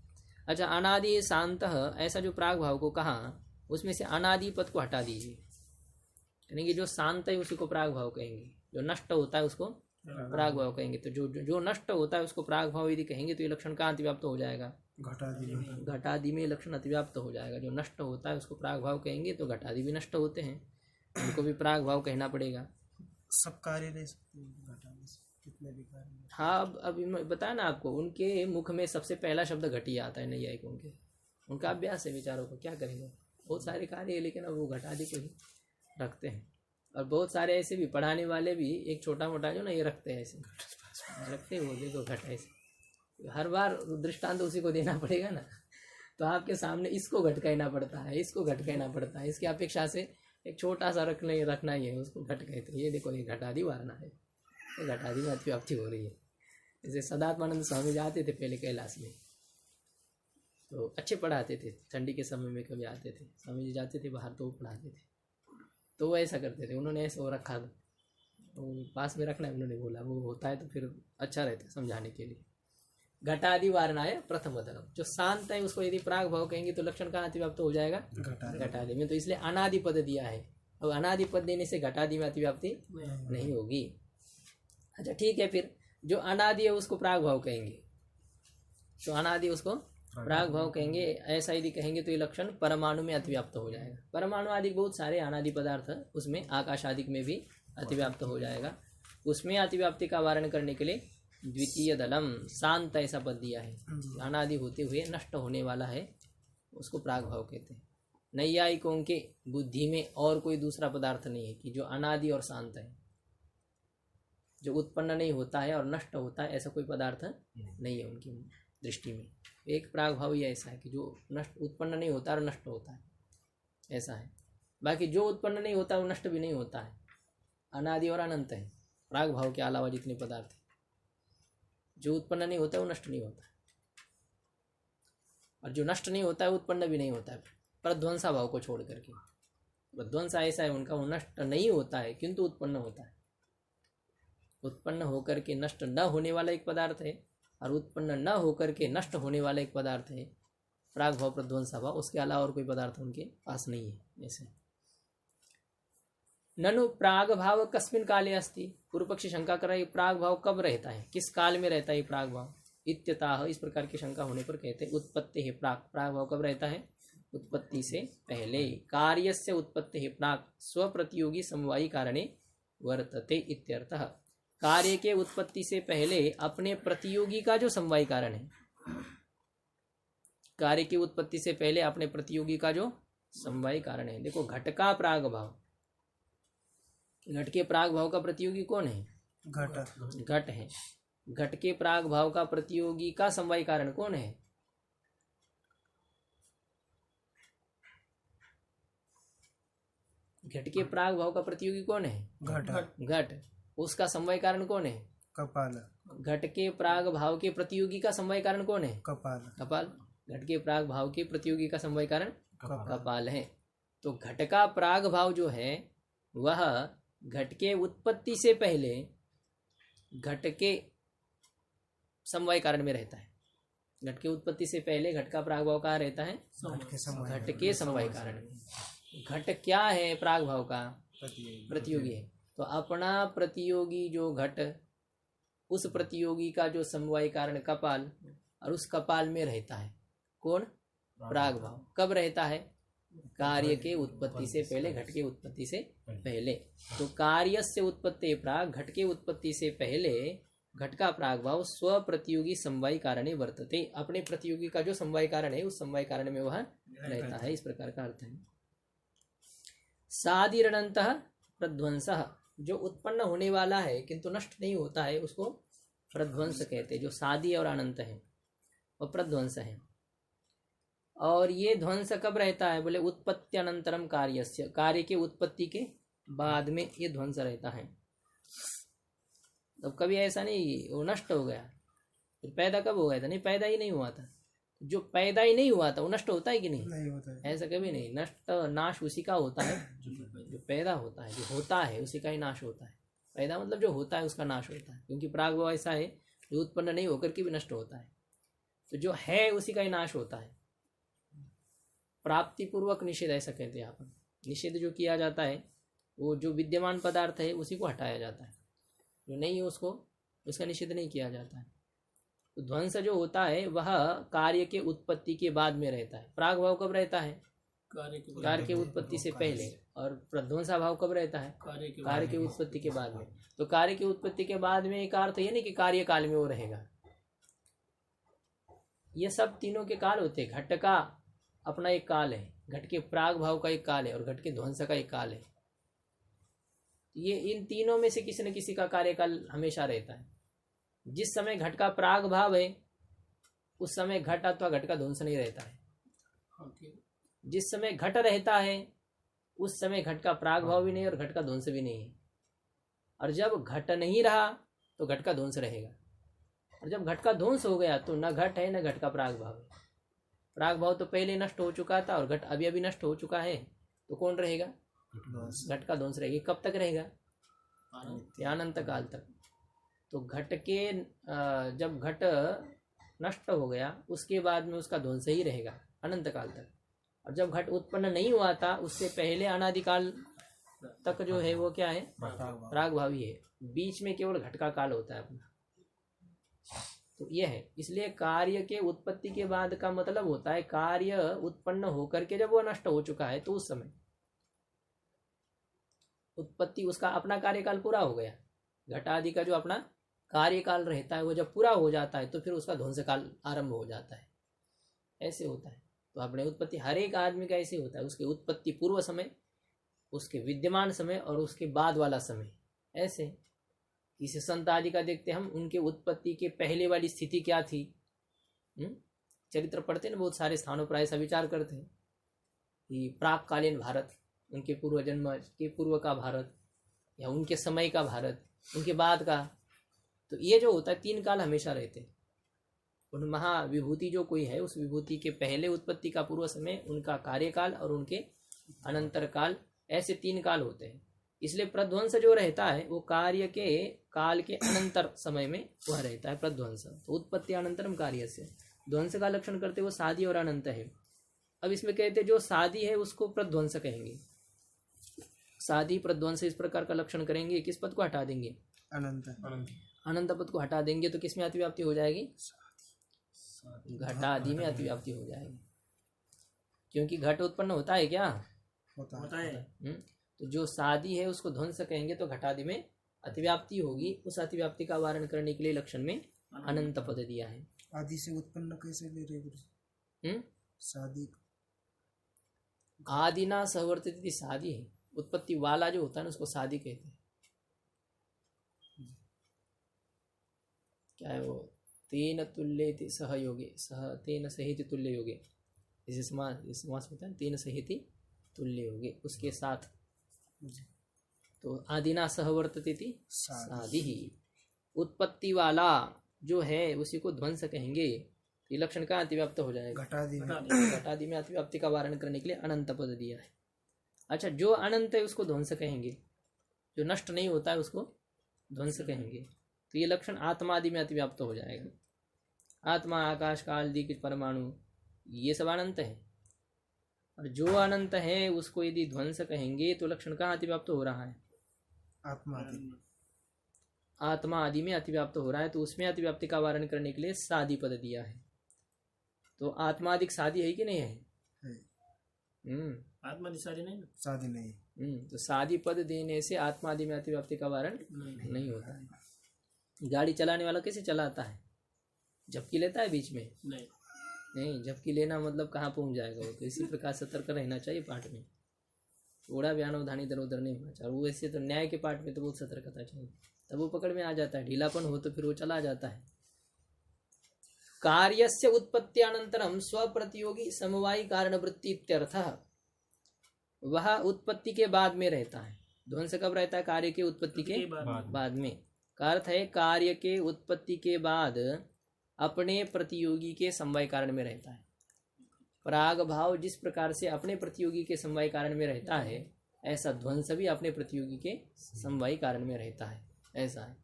अच्छा, अनादि शांत ऐसा जो प्राग भाव को कहा, उसमें से अनादि पद को हटा दीजिए, यानी कि जो शांत है उसी को प्राग भाव कहेंगे, जो नष्ट होता है उसको प्राग भाव कहेंगे। तो जो नष्ट होता है उसको प्राग भाव यदि कहेंगे तो ये लक्षण कहाँ अतिव्याप्त हो जाएगा? घटादि में लक्षण अतिव्याप्त हो जाएगा। जो नष्ट होता है उसको प्राग भाव कहेंगे, तो घटादि भी नष्ट होते हैं, उनको भी प्राग भाव कहना पड़ेगा। सब कार्य ले सकते हैं घटादि से, कितने भी कार्य। हाँ, अब बताया ना आपको, उनके मुख में सबसे पहला शब्द घटी आता है, नहीं आएगा। उनका अभ्यास है विचारों को, क्या करेंगे, बहुत सारे कार्य है लेकिन अब वो घटादि को ही रखते हैं। और बहुत सारे ऐसे भी पढ़ाने वाले भी एक छोटा मोटा जो ना ये रखते हैं, ऐसे रखते हैं, वो देखो घट ऐसे। हर बार दृष्टांत उसी को देना पड़ेगा ना, तो आपके सामने इसको घट कहना पड़ता है, इसको घट कहना पड़ता है। इसकी अपेक्षा से एक छोटा सा रखना ही है, उसको घट कहते हैं। ये देखो, ये घटादि वारणा है, ये घटादि में अतिव्याप्ति हो रही है। जैसे सदात्मानंद स्वामी जाते थे पहले कैलाश में, तो अच्छे पढ़ाते थे। ठंडी के समय में कभी आते थे स्वामी जी, जाते थे बाहर तो वो पढ़ाते थे। तो वो ऐसा करते थे, उन्होंने ऐसा वो रखा, तो पास में रखना है उन्होंने बोला, वो होता है तो फिर अच्छा रहता है समझाने के लिए। घटादि वारणाय प्रथम धर्म, जो शांत है उसको यदि प्राग भाव कहेंगे तो लक्षण कहाँ अतिव्याप्त हो जाएगा? घटादि में। तो इसलिए अनादि पद दिया है। अब अनादि पद देने से घटादि में अतिव्याप्ति नहीं होगी। अच्छा ठीक है, फिर जो अनादि है उसको प्राग भाव कहेंगे, तो अनादि उसको प्राग भाव कहेंगे। ऐसा यदि कहेंगे तो ये लक्षण परमाणु में अतिव्याप्त हो जाएगा। परमाणु आदि बहुत सारे अनादि पदार्थ, उसमें आकाश आदि में भी अतिव्याप्त हो जाएगा। उसमें अतिव्याप्ति का वारण करने के लिए द्वितीय दलम, शांत ऐसा पद दिया है। अनादि होते हुए नष्ट होने वाला है, उसको प्राग भाव कहते हैं। नैयायिकों के बुद्धि में और कोई दूसरा पदार्थ नहीं है कि जो अनादि और शांत है, जो उत्पन्न नहीं होता है और नष्ट होता है, ऐसा कोई पदार्थ नहीं है उनकी दृष्टि में। एक प्राग भाव ही ऐसा है कि जो नष्ट उत्पन्न नहीं होता और नष्ट होता है, ऐसा है। बाकी जो उत्पन्न नहीं होता वो नष्ट भी नहीं होता है, अनादि और अनंत है। प्राग भाव के अलावा जितने पदार्थ हैं, जो उत्पन्न नहीं होता है वो नष्ट नहीं होता है, और जो नष्ट नहीं होता है वो उत्पन्न भी नहीं होता है, प्रध्वंसा भाव को छोड़ करके। प्रध्वंसा ऐसा है उनका, वो नष्ट नहीं होता है किंतु उत्पन्न होता है। उत्पन्न होकर के नष्ट न होने वाला एक पदार्थ है, और उत्पन्न न होकर के नष्ट होने वाला एक पदार्थ है। प्राग भाव प्रध्वंस भाव, उसके अलावा और कोई पदार्थ उनके पास नहीं है। ऐसे ननु प्राग भाव कस्मिन काले अस्ति, पूर्व पक्षी शंका कर रहा है प्राग भाव कब रहता है, किस काल में रहता है प्राग भाव। इत्यतः इस प्रकार की शंका होने पर कहते हैं उत्पत्ति है प्राग, प्राग भाव कब रहता है, उत्पत्ति से पहले। कार्यस्य उत्पत्ति है प्राग स्वप्रतियोगी समवायी कारणे वर्तते इत्यर्थः, कार्य के उत्पत्ति से पहले अपने प्रतियोगी का जो समवायी कारण है, कार्य की उत्पत्ति से पहले अपने प्रतियोगी का जो समवायी कारण है। देखो घट का प्राग भाव, घट के प्राग भाव का प्रतियोगी कौन है, घट है। घट के प्राग भाव का प्रतियोगी का समवायी कारण कौन है, घट के प्राग भाव का प्रतियोगी कौन है, घट। उसका समवाय कारण कौन है, कपाल। घट के प्राग भाव के प्रतियोगी का समवाय कारण कौन है, कपाल। घट के प्राग भाव के प्रतियोगी का समवाय कारण कपाल है। तो घट का प्राग भाव जो है वह घट के उत्पत्ति से पहले घट के समवाय कारण में रहता है। घट के उत्पत्ति से पहले घट का प्राग भाव कहाँ रहता है, घट के समवाय कारण में। घट क्या है, प्राग भाव का प्रतियोगी है। तो अपना प्रतियोगी जो घट, उस प्रतियोगी का जो समवाय कारण कपाल, और उस कपाल में रहता है कौन, प्राग भाव। कब रहता है, कार्य के उत्पत्ति से पहले, घट के उत्पत्ति से पहले। तो कार्य से उत्पत्ति प्राग, घट के उत्पत्ति से पहले घट का प्राग भाव स्व प्रतियोगी समवायी कारणे वर्तते, अपने प्रतियोगी का जो समवायी कारण है उस समवायी कारण में वह रहता है। इस प्रकार का अर्थ है। सादिरणन्तः प्रध्वंसः, जो उत्पन्न होने वाला है किंतु नष्ट नहीं होता है उसको प्रध्वंस कहते हैं। जो सादी और अनंत है वो प्रध्वंस है। और ये ध्वंस कब रहता है, बोले उत्पत्ति अनंतरम कार्यस्य, कार्य के उत्पत्ति के बाद में ये ध्वंस रहता है। तो कभी ऐसा नहीं वो नष्ट हो गया, फिर पैदा कब हो गया था, नहीं पैदा ही नहीं हुआ था। जो पैदा ही नहीं हुआ था वो नष्ट होता है कि नहीं होता है। ऐसा कभी नहीं, नष्ट नाश उसी का होता है जो पैदा होता है, जो होता है उसी का ही नाश होता है। पैदा मतलब जो होता है उसका नाश होता है, क्योंकि प्राग भाव ऐसा है जो उत्पन्न नहीं होकर के भी नष्ट होता है। तो जो है उसी का ही नाश होता है। प्राप्ति पूर्वक निषेध ऐसा कहते हैं अपन। निषेध जो किया जाता है वो जो विद्यमान पदार्थ है उसी को हटाया जाता है, जो नहीं है उसको, उसका निषेध नहीं किया जाता है। तो ध्वंस जो होता है वह कार्य के उत्पत्ति के बाद में रहता है। प्राग भाव कब रहता है, कार्य के उत्पत्ति से पहले। और प्रध्वंसा भाव कब रहता है, कार्य के उत्पत्ति के बाद में। तो कार्य की उत्पत्ति के बाद में एक अर्थ ये नहीं कि कार्य काल में वो रहेगा। ये सब तीनों के काल होते हैं। घट का अपना एक काल है, घट के प्राग भाव का एक काल है, और घट के ध्वंस का एक काल है। ये इन तीनों में से किसी न किसी का कार्यकाल हमेशा रहता है। जिस समय घट का प्राग भाव है उस समय घट अथवा घट का ध्वंस नहीं रहता है। जिस समय घट रहता है उस समय घट का प्राग भाव भी नहीं और घट का ध्वंस भी नहीं है। और जब घट नहीं रहा तो घट का ध्वंस रहेगा, और जब घट का ध्वंस हो गया तो न घट है न घट का प्राग भाव है। प्राग भाव तो पहले नष्ट हो चुका था और घट अभी अभी नष्ट हो चुका है, तो कौन रहेगा, घट का ध्वंस रहेगा। कब तक रहेगा, अनंत काल तक। तो घट के जब घट नष्ट हो गया उसके बाद में उसका ध्वंस ही रहेगा अनंत काल तक। और जब घट उत्पन्न नहीं हुआ था उससे पहले अनादिकाल तक जो है वो क्या है, प्राग भावी है। बीच में केवल घट का काल होता है अपना। तो ये है, इसलिए कार्य के उत्पत्ति के बाद का मतलब होता है कार्य उत्पन्न होकर के जब वो नष्ट हो चुका है तो उस समय उत्पत्ति, उसका अपना कार्यकाल पूरा हो गया। घट आदि का जो अपना कार्यकाल रहता है वो जब पूरा हो जाता है तो फिर उसका ध्वंस काल आरंभ हो जाता है। ऐसे होता है। तो अपने उत्पत्ति हर एक आदमी का ऐसे होता है, उसके उत्पत्ति पूर्व समय, उसके विद्यमान समय और उसके बाद वाला समय। ऐसे किसी संत आदि का देखते हम, उनके उत्पत्ति के पहले वाली स्थिति क्या थी। चरित्र पढ़ते ना, बहुत सारे स्थानों पर ऐसा विचार करते हैं कि प्राककालीन भारत, उनके पूर्व जन्म के पूर्व का भारत, या उनके समय का भारत, उनके बाद का। तो ये जो होता है तीन काल हमेशा रहते हैं। उन महाविभूति जो कोई है उस विभूति के पहले उत्पत्ति का पूर्व समय, उनका कार्यकाल और उनके अनंतर काल, ऐसे तीन काल होते हैं। इसलिए प्रध्वंस जो रहता है वो कार्य के काल के अनंतर समय में वह रहता है प्रध्वंस। तो उत्पत्ति अनंतरम कार्य से, ध्वंस का लक्षण करते वो सादी और अनंत है। अब इसमें कहते जो सादी है उसको प्रध्वंस कहेंगे। सादी प्रध्वंस इस प्रकार का लक्षण करेंगे। किस पद को हटा देंगे? अनंत अनंत पद को हटा देंगे तो किस में अतिव्याप्ति हो जाएगी? घटादि में अतिव्याप्ति हो जाएगी, क्योंकि घट उत्पन्न होता है क्या? होता है। तो जो सादी है उसको ध्वंस कहेंगे तो घटादि में अतिव्याप्ति होगी। उस अतिव्याप्ति का वारण करने के लिए लक्षण में अनंत पद दिया है। आदि से उत्पन्न कैसे ले रहे गुरु? शादी आदिना सहवर्तित शादी है, उत्पत्ति वाला जो होता है ना उसको शादी कहते हैं। क्या है वो? तेन तुल्येति सहयोगे, सह तेन सहित तुल्य योगे, इसे समास होता है तेन सहित तुल्य योगे, उसके साथ। तो आदिना सहवर्तते शादी ही, उत्पत्ति वाला जो है उसी को ध्वंस कहेंगे। ये लक्षण का अतिव्याप्त हो जाएगा। घटादि में अतिव्याप्ति का वारण करने के लिए अनंत पद दिया है। अच्छा, जो अनंत है उसको ध्वंस कहेंगे, जो नष्ट नहीं होता है उसको ध्वंस कहेंगे। तो ये लक्षण आत्मा आदि में अतिव्याप्त हो जाएगा। आत्मा, आकाश, काल, दीप, परमाणु ये सब अनंत है, और जो अनंत है उसको यदि ध्वंस कहेंगे तो लक्षण कहाँ अतिव्याप्त हो रहा है? आत्मा आदि में अतिव्याप्त हो रहा है। तो उसमें अतिव्याप्ति का वारण करने के लिए सादी पद दिया है। तो आत्मादिक सादी है कि नहीं है? आत्मादि शादी नहीं, शादी नहीं। तो सादी पद देने से आत्मादि में अतिव्याप्ति का वारण नहीं होता है। गाड़ी चलाने वाला कैसे चलाता है? झपकी लेता है बीच में? नहीं, झपकी लेना मतलब कहाँ पहुंच जाएगा वो। तो इसी प्रकार सतर्क रहना चाहिए पाठ में, थोड़ा भी अनवधान इधर उधर नहीं होना चाहिए। वो वैसे तो न्याय के पाठ में तो बहुत सतर्कता चाहिए, तब वो पकड़ में आ जाता है। ढीलापन हो तो फिर वो चला जाता है। कार्यस्य उत्पत्त्यानंतरम स्वप्रतियोगी समवायी कारण वृत्ति इत्यर्थः, वह उत्पत्ति के बाद में रहता है। ध्वंस कब रहता है? कार्य के उत्पत्ति के बाद में। का अर्थ है कार्य के उत्पत्ति के बाद अपने प्रतियोगी के समवाय कारण में रहता है। प्राग भाव जिस प्रकार से अपने प्रतियोगी के समवाय कारण में रहता है, ऐसा ध्वंस भी अपने प्रतियोगी के समवाय कारण में रहता है। ऐसा है,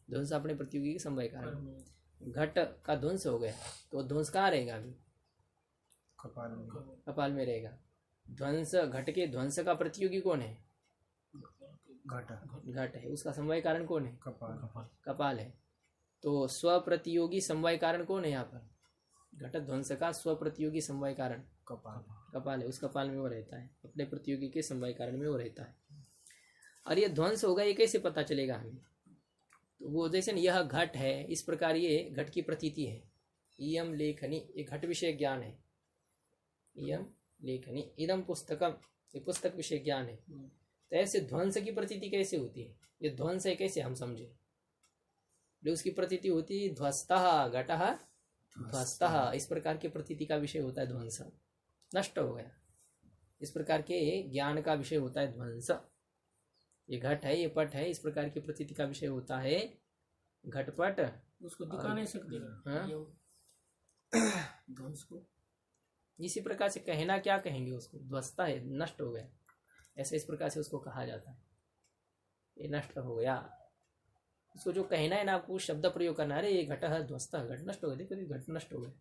ध्वंस अपने प्रतियोगी के समवाय कारण। घट का ध्वंस हो गया तो ध्वंस कहाँ रहेगा? अभी कपाल में रहेगा। ध्वंस, घट के ध्वंस का प्रतियोगी कौन है? घट है। उसका समवाय कारण कौन है? कपाल है। तो स्वप्रतियोगी समवाय कारण कौन है यहाँ पर? घट ध्वंस का स्वप्रतियोगी समवाय कारण कपाल है। उस कपाल में वो रहता है, अपने प्रतियोगी के समवाय कारण में वो रहता है। और ये ध्वंस होगा, ये कैसे पता चलेगा हमें? तो वो जैसे यह घट है, इस प्रकार ये घट की प्रतीति है। इयम लेखनी, ये घट विषय ज्ञान है। इयम लेखनी, इदम पुस्तकम, ये पुस्तक विषय ज्ञान है। तो ऐसे ध्वंस की प्रतीति कैसे होती है? ये ध्वंस है कैसे हम समझे? जो उसकी प्रतीति होती है ध्वस्तः घटः ध्वस्तः, इस प्रकार के प्रतीति का विषय होता है ध्वंस। नष्ट हो गया, इस प्रकार के ज्ञान का विषय होता है ध्वंस। ये घट है, ये पट है, इस प्रकार की प्रतीति का विषय होता है घटपट। उसको दिखा नहीं सकते ध्वंस को। इसी प्रकार से कहना क्या कहेंगे उसको? ध्वस्ता है, नष्ट हो गया, ऐसे इस प्रकार से उसको कहा जाता है। ये नष्ट हो गया, उसको जो कहना है ना, आपको शब्द प्रयोग करना है। अरे ये घट है ध्वस्ता, घट नष्ट हो गया, देखो घट नष्ट हो गया।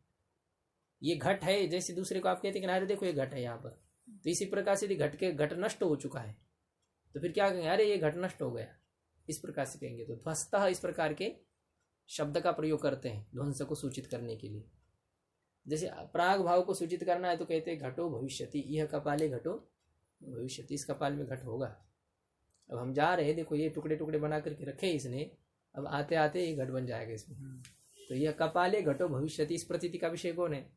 ये घट है, जैसे दूसरे को आप कहते हैं कि अरे देखो ये घट है यहाँ पर, तो इसी प्रकार से घट के घट नष्ट हो चुका है तो फिर क्या कहेंगे? अरे ये घट नष्ट हो गया, इस प्रकार से कहेंगे। तो ध्वस्ता इस प्रकार के शब्द का प्रयोग करते हैं ध्वंस को सूचित करने के लिए। जैसे प्राग भाव को सूचित करना है तो कहते हैं घटो भविष्यति, यह कपाले घटो भविष्यति, इस कपाल में घट होगा। अब हम जा रहे हैं, देखो ये टुकड़े टुकड़े बना करके रखे इसने, अब आते आते ये घट बन जाएगा इसमें। तो यह कपाले घटो भविष्यति, इस प्रतीति का विषय कौन है?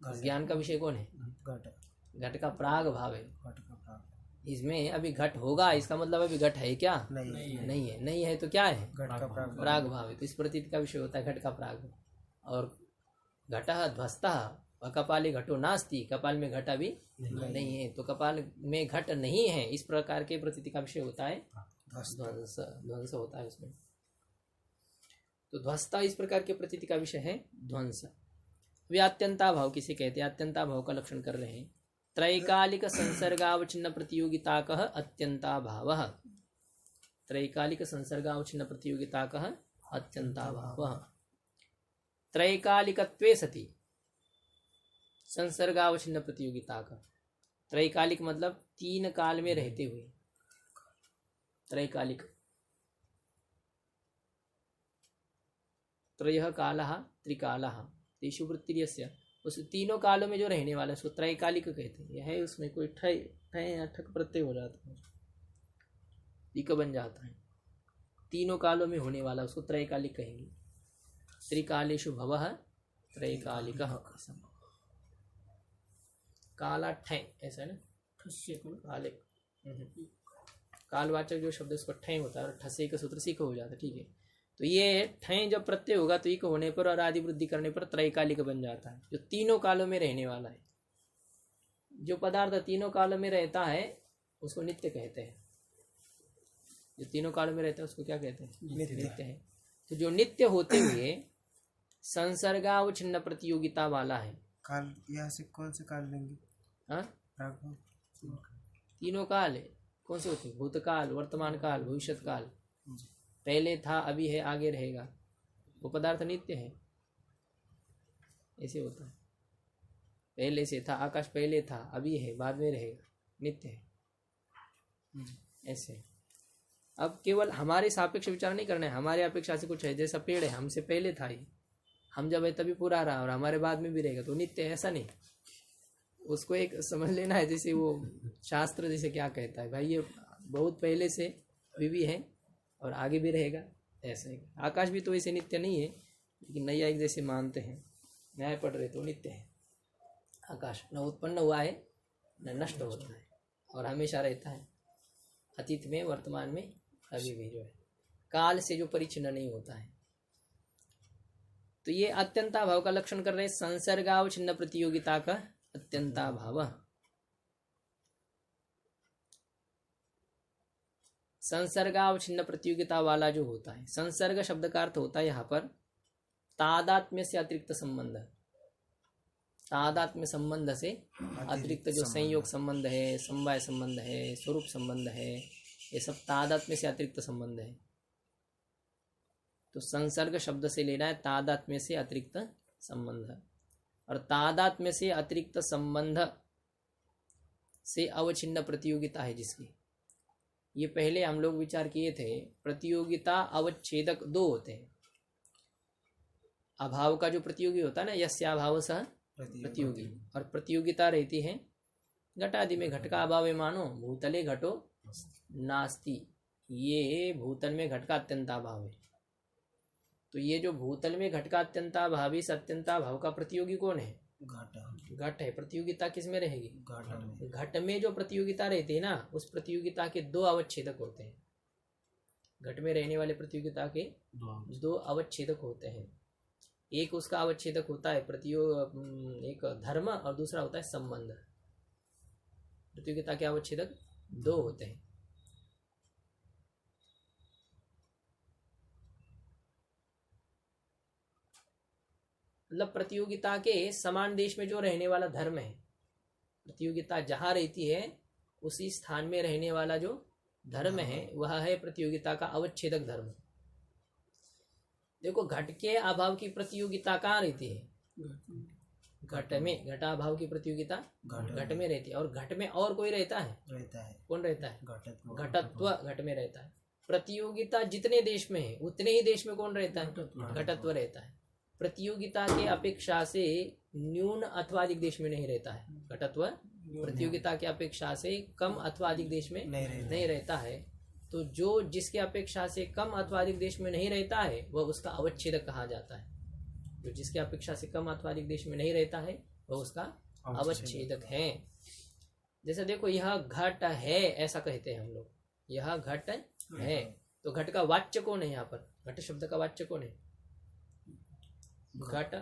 ज्ञान का विषय कौन है? घट का प्राग भाव है। इसमें अभी घट होगा, इसका मतलब अभी घट है क्या? नहीं है। नहीं है तो क्या है? प्राग भाव है। तो इस प्रतीति का विषय होता है घट का प्राग। और घटः ध्वस्तः कपाले घटो नास्ति, कपाल में घट अभी नहीं है, तो कपाल में घट नहीं है, इस प्रकार के प्रतीति का विषय होता है ध्वंस। ध्वंस होता है उसमें। तो ध्वस्ता इस प्रकार के प्रतीति का विषय है ध्वंस। वे अत्यंता भाव किसे कहते हैं? अत्यंता भाव का लक्षण कर रहे हैं। त्रैकालिक संसर्गावचिन्न प्रतियोगिता कह अत्यंता भाव। त्रैकालिक संसर्गावचिन्न प्रतियोगिता कह अत्यंता भाव। त्रैकालिकत्वे सति संसर्गावच्छिन्न प्रतियोगिता का। त्रैकालिक मतलब 3 काल में रहते हुए, त्रैकालिक। त्रयः कालः त्रिकालः तेषु वृत्तिर्यस्य, उस तीनों कालों में जो रहने वाला है उसको त्रैकालिक कहते हैं। यह है उसमें कोई ठक प्रत्यय हो जाता है, इक बन जाता है। तीनों कालों में होने वाला उसको त्रैकालिक कहेंगे। त्रिकालेषु भवः त्रैकालिकः। काला ठै ऐसा है ना, ठस्य को काले कालवाचक जो शब्द उसको ठै होता है और ठसे का सूत्र सीख हो जाता है। ठीक है, तो ये ठै जब प्रत्यय होगा तो इक होने पर और आदि वृद्धि करने पर त्रैकालिक बन जाता है, जो तीनों कालों में रहने वाला है। जो पदार्थ तीनों कालों में रहता है उसको नित्य कहते हैं। जो तीनों कालों में रहता है उसको क्या कहते हैं? नित्य है। तो जो नित्य होते हुए संसर्गावच्छिन्न प्रतियोगिता वाला है। काल यहाँ से कौन से काल लेंगे? हाँ, प्रागभाव। तीनों काल है। कौन से होते हैं? भूतकाल, वर्तमान काल, भविष्यत काल। पहले था, अभी है, आगे रहेगा। वो पदार्थ नित्य है। ऐसे होता है। पहले से था, आकाश पहले था, अभी है, बाद में रहेगा, नित्य है। ऐसे। अब केवल हमारे सापेक्ष विचार नहीं करना है, हमारे अपेक्षा से कुछ है। जैसा पेड़ है, हमसे पहले था ही, हम जब है तभी पूरा रहा और हमारे बाद में भी रहेगा, तो नित्य है, ऐसा नहीं। उसको एक समझ लेना है। जैसे वो शास्त्र जैसे क्या कहता है, भाई ये बहुत पहले से अभी भी है और आगे भी रहेगा, ऐसे है। आकाश भी तो ऐसे नित्य नहीं है, लेकिन नैयायिक जैसे मानते हैं, न्याय पढ़ रहे तो नित्य है। आकाश न उत्पन्न हुआ है न नष्ट होता है और हमेशा रहता है, अतीत में, वर्तमान में, अभी भी जो है, काल से जो परिचिन्न नहीं होता है। तो ये अत्यंताभाव का लक्षण कर रहे हैं, संसर्गावच्छिन्न प्रतियोगिता का अत्यंताभाव। संसर्गावच्छिन्न प्रतियोगिता वाला जो होता है, संसर्ग शब्द का अर्थ होता है यहाँ पर तादात्म्य से अतिरिक्त संबंध। तादात्म्य संबंध से अतिरिक्त जो संयोग संबंध है, समवाय संबंध है, स्वरूप संबंध है, ये सब तादात्म्य से अतिरिक्त संबंध है। तो संसर्ग शब्द से लेना है तादात्म्य से अतिरिक्त संबंध। और तादात्म्य से अतिरिक्त संबंध से अवच्छिन्न प्रतियोगिता है जिसकी, ये पहले हम लोग विचार किए थे। प्रतियोगिता अवच्छेदक 2 होते हैं। अभाव का जो प्रतियोगी होता है ना, यस्याभाव सह प्रतियोगी, और प्रतियोगिता रहती है घटादि में। घट का अभाव है मानो भूतले घटो नास्ति, ये भूतल में घट का अत्यंताभाव है। तो ये जो भूतल में घट का अत्यंताभाव, इस अत्यंताभाव का प्रतियोगी कौन है? घट है। प्रतियोगिता किस में रहेगी? घट में जो प्रतियोगिता रहती है ना, उस प्रतियोगिता के 2 अवच्छेदक होते हैं। घट में रहने वाले प्रतियोगिता के 2 अवच्छेदक होते हैं। एक उसका अवच्छेदक होता है एक धर्म, और दूसरा होता है संबंध। प्रतियोगिता के अवच्छेदक 2 होते हैं। मतलब प्रतियोगिता के समान देश में जो रहने वाला धर्म है, प्रतियोगिता जहाँ रहती है उसी स्थान में रहने वाला जो धर्म है, वह है प्रतियोगिता का अवच्छेदक धर्म। देखो, घट के अभाव की प्रतियोगिता कहाँ रहती है? घट में। घटाभाव की प्रतियोगिता घट में रहती है। और घट में और कोई रहता है? कौन रहता है? घटत्व घट में रहता है। प्रतियोगिता जितने देश में है उतने ही देश में कौन रहता है? घटत्व रहता है। प्रतियोगिता के अपेक्षा से न्यून अथवा अधिक देश में नहीं रहता है घटत्व। प्रतियोगिता के अपेक्षा से कम अथवा अधिक देश में नहीं रहता है। तो जो जिसके अपेक्षा से कम अथवा अधिक देश में नहीं रहता है वह उसका अवच्छेदक कहा जाता है। जो जिसके अपेक्षा से कम अथवा अधिक देश में नहीं रहता है वह उसका अवच्छेदक है। जैसे देखो, यह घट है ऐसा कहते हैं हम लोग, यह घट है। तो घट का वाच्य कौन है? यहाँ पर घट शब्द का वाच्य कौन है? घट।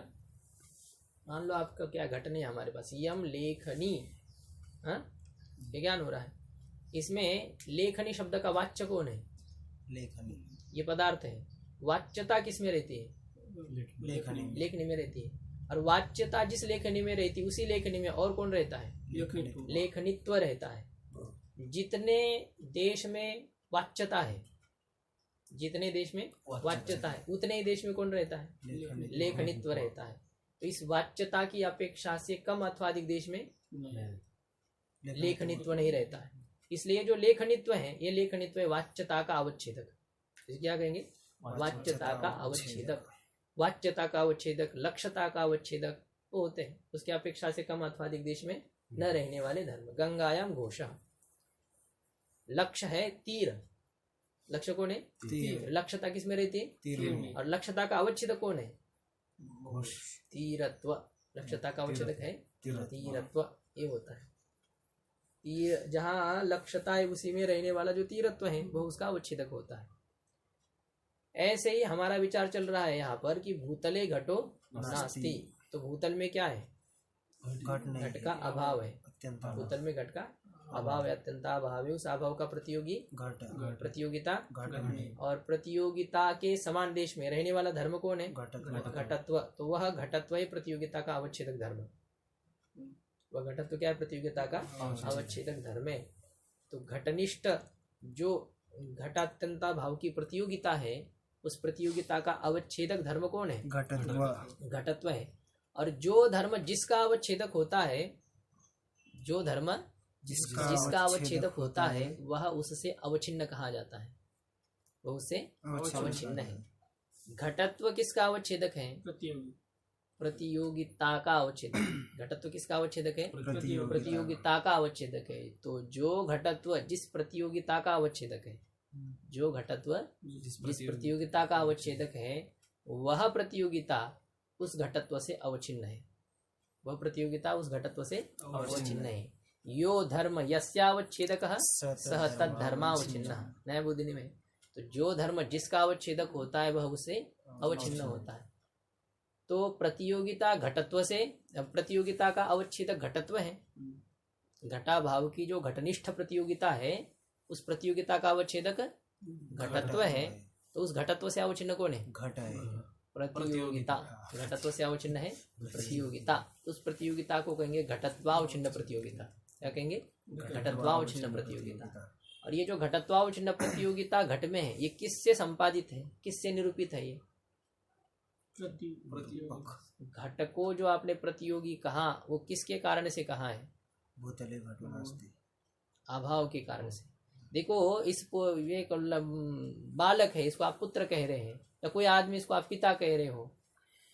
मान लो आपका क्या घट नहीं हमारे पास, यम लेखनी, हाँ, ये ज्ञान हो रहा है। इसमें लेखनी शब्द का वाच्य कौन है? लेखनी। ये पदार्थ है। वाच्यता किस में रहती है? लेखनी में रहती है। और वाच्यता जिस लेखनी में रहती है उसी लेखनी में और कौन रहता है? लेखनित्व रहता है। जितने देश में वाच्यता है, जितने देश में वाच्यता है उतने ही देश में कौन रहता है? लेखनित्व रहता है। तो इस वाच्यता की अपेक्षा से कम अथवा अधिक देश में लेखनित्व नहीं रहता है। इसलिए जो लेखनित्व है ये लेखनित्व है वाच्यता का अवच्छेदक। इसे क्या कहेंगे? वाच्यता का अवच्छेदक। वाच्यता का अवच्छेदक, लक्ष्यता का अवच्छेदक वो होते हैं उसके अपेक्षा से कम अथवा अधिक देश में न रहने वाले धर्म। गंगायाम घोषः, लक्ष्य है तीर। लक्ष्य कौन है? तीर। लक्ष्यता किस में रहती है? तीर में। और लक्ष्यता का अवच्छेदक कौन है? घोष। तीरत्व। लक्ष्यता का अवच्छेदक है तीरत्व। ये होता है तीर, जहाँ लक्ष्यता है उसी में रहने वाला जो तीरत्व है वो उसका अवच्छेदक होता है। ऐसे ही हमारा विचार चल रहा है यहाँ पर कि भूतले घटो नास्ति। तो भूतल में क्या है? घट का अभाव है। भूतल में घट का अभाव है, अत्यंताभाव है। उस अभाव का प्रतियोगी प्रतियोगिता। और प्रतियोगिता के समान देश में रहने वाला धर्म कौन है? घटत्व। तो वह घटत्व है प्रतियोगिता का अवच्छेदक धर्म। वह घटत्व क्या है? प्रतियोगिता का अवच्छेदक धर्म है। तो घटनिष्ठ जो घटात्यंता भाव की प्रतियोगिता है उस प्रतियोगिता का अवच्छेदक धर्म कौन है? घटत्व है। और जो धर्म जिसका अवच्छेदक होता है, जो धर्म जिसका अवच्छेदक होता है वह उससे अवच्छिन्न कहा जाता है। वह उससे अवच्छिन्न है। घटत्व किसका अवच्छेदक है? प्रतियोगिता का अवच्छेदक। घटत्व किसका अवच्छेदक है? प्रतियोगिता का अवच्छेदक है। तो जो घटत्व जिस प्रतियोगिता का अवच्छेदक है, जो घटत्व जिस प्रतियोगिता का अवच्छेदक है वह प्रतियोगिता उस घटत्व से अवच्छिन्न है। वह प्रतियोगिता उस घटत्व से अवच्छिन्न है। यो धर्म यस्यावच्छेदकः सह तद धर्मावच्छिन्नः। नया बुद्धि में तो जो धर्म जिसका अवच्छेदक होता है वह उससे अवच्छिन्न होता है। तो प्रतियोगिता घटत्व से, प्रतियोगिता का अवच्छेदक घटत्व है। घटा भाव की जो घटनिष्ठ प्रतियोगिता है उस प्रतियोगिता का अवच्छेदक घटत्व है। तो उस घटत्व से अवच्छिन्न कौन है? घट है प्रतियोगिता। घटत्व से अवच्छिन्न है प्रतियोगिता। उस प्रतियोगिता को कहेंगे घटत्वावच्छिन्न प्रतियोगिता। क्या कहेंगे? घटत्वावच्छिन्न प्रतियोगिता। और ये जो घटत्वावच्छिन्न प्रतियोगिता घट में है ये किससे संपादित है, किससे निरूपित है? ये घट को जो आपने प्रतियोगी कहा वो किसके कारण से कहा है? भूतले घटो नास्ति, अभाव के कारण से। देखो इसको ये बालक है, इसको आप पुत्र कह रहे हैं, या कोई आदमी इसको आप पिता कह रहे हो,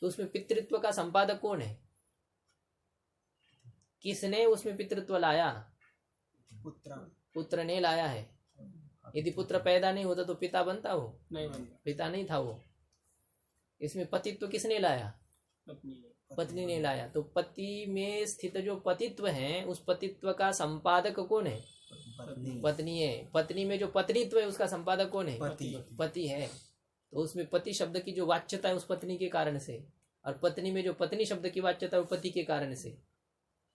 तो उसमें पितृत्व का संपादक कौन है? किसने उसमें पितृत्व लाया? पुत्र ने लाया है। यदि पुत्र पैदा नहीं होता तो पिता बनता वो? नहीं, पिता नहीं था वो। इसमें पतित्व किसने लाया? पत्नी ने लाया। तो पति में स्थित जो पतित्व है उस पतित्व का संपादक कौन है? पत्नी है। पत्नी में जो पत्नीत्व है उसका संपादक कौन है? पति है। तो उसमें पति शब्द की जो वाच्यता है उस पत्नी के कारण से, और पत्नी में जो पत्नी शब्द की वाच्यता है वो पति के कारण से।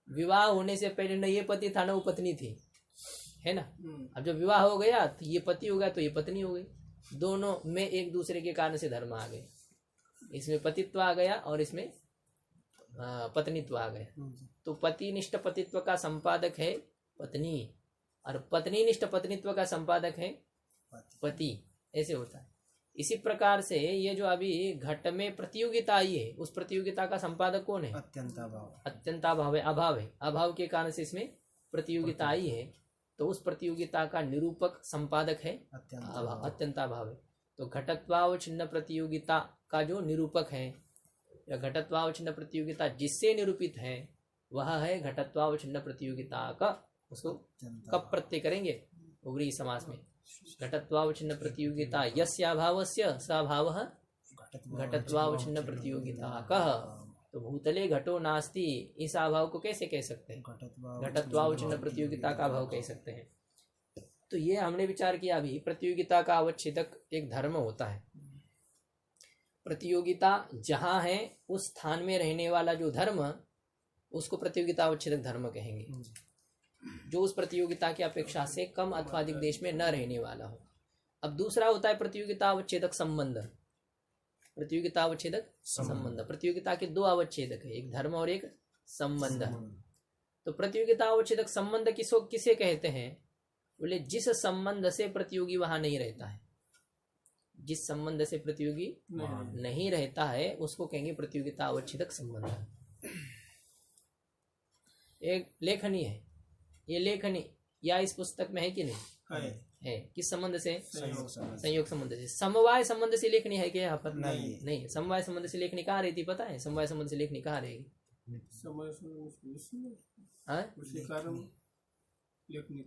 विवाह होने से पहले न ये पति था न वो पत्नी थी, है ना। अब जब विवाह हो गया तो ये पति हो गया तो ये पत्नी हो गई। दोनों में एक दूसरे के कारण से धर्म आ गए। इसमें पतित्व आ गया और इसमें पत्नीत्व आ गया। तो पतिनिष्ठ पतित्व का संपादक है पत्नी, और पत्नीनिष्ठ पत्नीत्व का संपादक है पति। ऐसे होता है। इसी प्रकार से ये जो अभी घट में प्रतियोगिता आई है उस प्रतियोगिता का संपादक कौन है? अत्यंताभाव है, अभाव है। अभाव के कारण से इसमें प्रतियोगिता आई है। तो उस प्रतियोगिता का निरूपक संपादक है अत्यंताभाव है। तो घटत्वावच्छिन्न प्रतियोगिता का जो निरूपक है या घटत्वावच्छिन्न प्रतियोगिता जिससे निरूपित है वह है घटत्वावच्छिन्न प्रतियोगिता का। उसको कब प्रत्यय करेंगे? उग्री समास में। घटत्वावच्छिन्न प्रतियोगिता यस्याभावस्य स भावः घटत्वावच्छिन्न प्रतियोगिता कः। तो भूतले घटो नास्ति, इस अभाव को कैसे कह सकते हैं? घटत्वावच्छिन्न प्रतियोगिता का अभाव कह सकते हैं। तो ये हमने विचार किया अभी, प्रतियोगिता का अवच्छेदक एक धर्म होता है। प्रतियोगिता जहाँ है उस स्थान में रहने वाला जो धर्म उसको प्रतियोगिता अवच्छेदक धर्म कहेंगे, जो उस प्रतियोगिता की अपेक्षा से कम अथवा अधिक देश में न रहने वाला हो। अब दूसरा होता है प्रतियोगिता अवच्छेदक संबंध। प्रतियोगिता अवच्छेदक संबंध, प्रतियोगिता के दो अवच्छेदक है, एक धर्म और एक संबंध। तो प्रतियोगिता अवच्छेदक संबंध किसे कहते हैं? बोले जिस संबंध से प्रतियोगी वहां नहीं रहता है, जिस संबंध से प्रतियोगी नहीं नहीं रहता है उसको कहेंगे प्रतियोगिता अवच्छेदक संबंध। एक लेखनी है, ये लेखनी या इस पुस्तक में है कि नहीं है है, किस संबंध से? संयोग संबंध। संयोग संबंध से। समवाय संबंध से लेखनी है क्या यहाँ पर? नहीं। नहीं, समवाय संबंध से लेखनी कहाँ रहती पता है? समवाय संबंध से लेखनी कहाँ रहेगी? समय समय हाँ उसी कारण लेखनी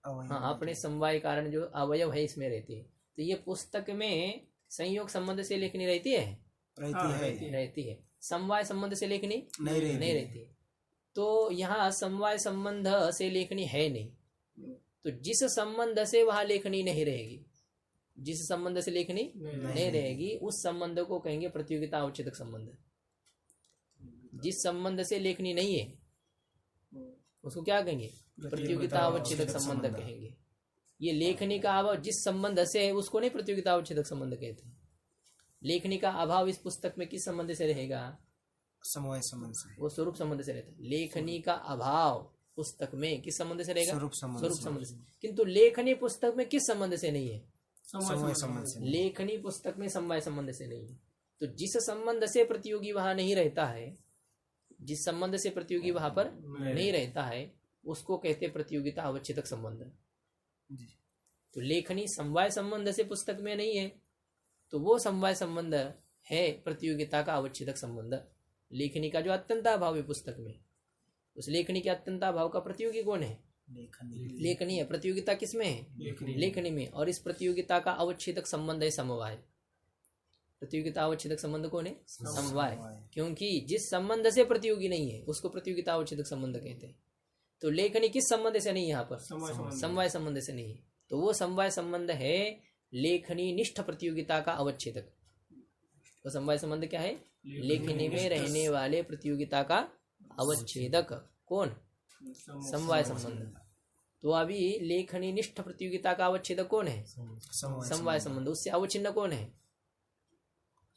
हाँ, अपने समवाय कारण जो अवयव है इसमें रहती है। तो ये पुस्तक में संयोग संबंध से लेखनी रहती है? रहती है। समवाय संबंध से लेखनी नहीं रहती। तो यहाँ समवाय संबंध से लेखनी है नहीं, तो जिस संबंध से वहां लेखनी नहीं रहेगी, जिस संबंध से लेखनी नहीं रहेगी उस संबंध को कहेंगे प्रतियोगिता अवच्छेदक संबंध। जिस संबंध से लेखनी नहीं है उसको क्या कहेंगे? प्रतियोगिता अवच्छेदक संबंध कहेंगे। ये लेखनी का अभाव जिस संबंध से है उसको नहीं प्रतियोगिता अवच्छेदक संबंध कहते। लेखनी का अभाव इस पुस्तक में किस संबंध से रहेगा? समवाय संबंध से। वो स्वरूप संबंध से रहता है। लेखनी का अभाव पुस्तक में किस संबंध से रहेगा? स्वरूप संबंध से। किंतु लेखनी पुस्तक में किस संबंध से नहीं है? समवाय संबंध से। लेखनी पुस्तक में समवाय संबंध से नहीं है। तो जिस संबंध से प्रतियोगी वहां नहीं रहता है, जिस संबंध से प्रतियोगी वहां पर नहीं रहता है उसको कहते प्रतियोगिता अवच्छेदक संबंध। तो लेखनी समवाय संबंध से पुस्तक में नहीं है तो वो समवाय संबंध है प्रतियोगिता का अवच्छेदक संबंध। लेखनी का जो अत्यंता भाव है पुस्तक में, उस लेखनी के अत्यंता भाव का प्रतियोगी कौन है? लेखनी है। प्रतियोगिता किसमें है? लेखनी में। और इस प्रतियोगिता का अवच्छेदक संबंध है समवाय। प्रतियोगिता अवच्छेदक संबंध कौन है? समवाय। क्योंकि जिस संबंध से प्रतियोगी नहीं है उसको प्रतियोगिता अवच्छेदक संबंध कहते हैं। तो लेखनी किस संबंध से नहीं है? यहाँ पर समवाय संबंध से नहीं है। तो वो समवाय संबंध है लेखनी निष्ठ प्रतियोगिता का अवच्छेदक। तो समवाय संबंध क्या है? लेखनी में रहने वाले प्रतियोगिता का अवच्छेदक। कौन? समवाय संबंध। तो अभी लेखनी निष्ठ प्रतियोगिता का अवच्छेदक कौन है? समवाय संबंध। उससे अवच्छिन्न कौन है?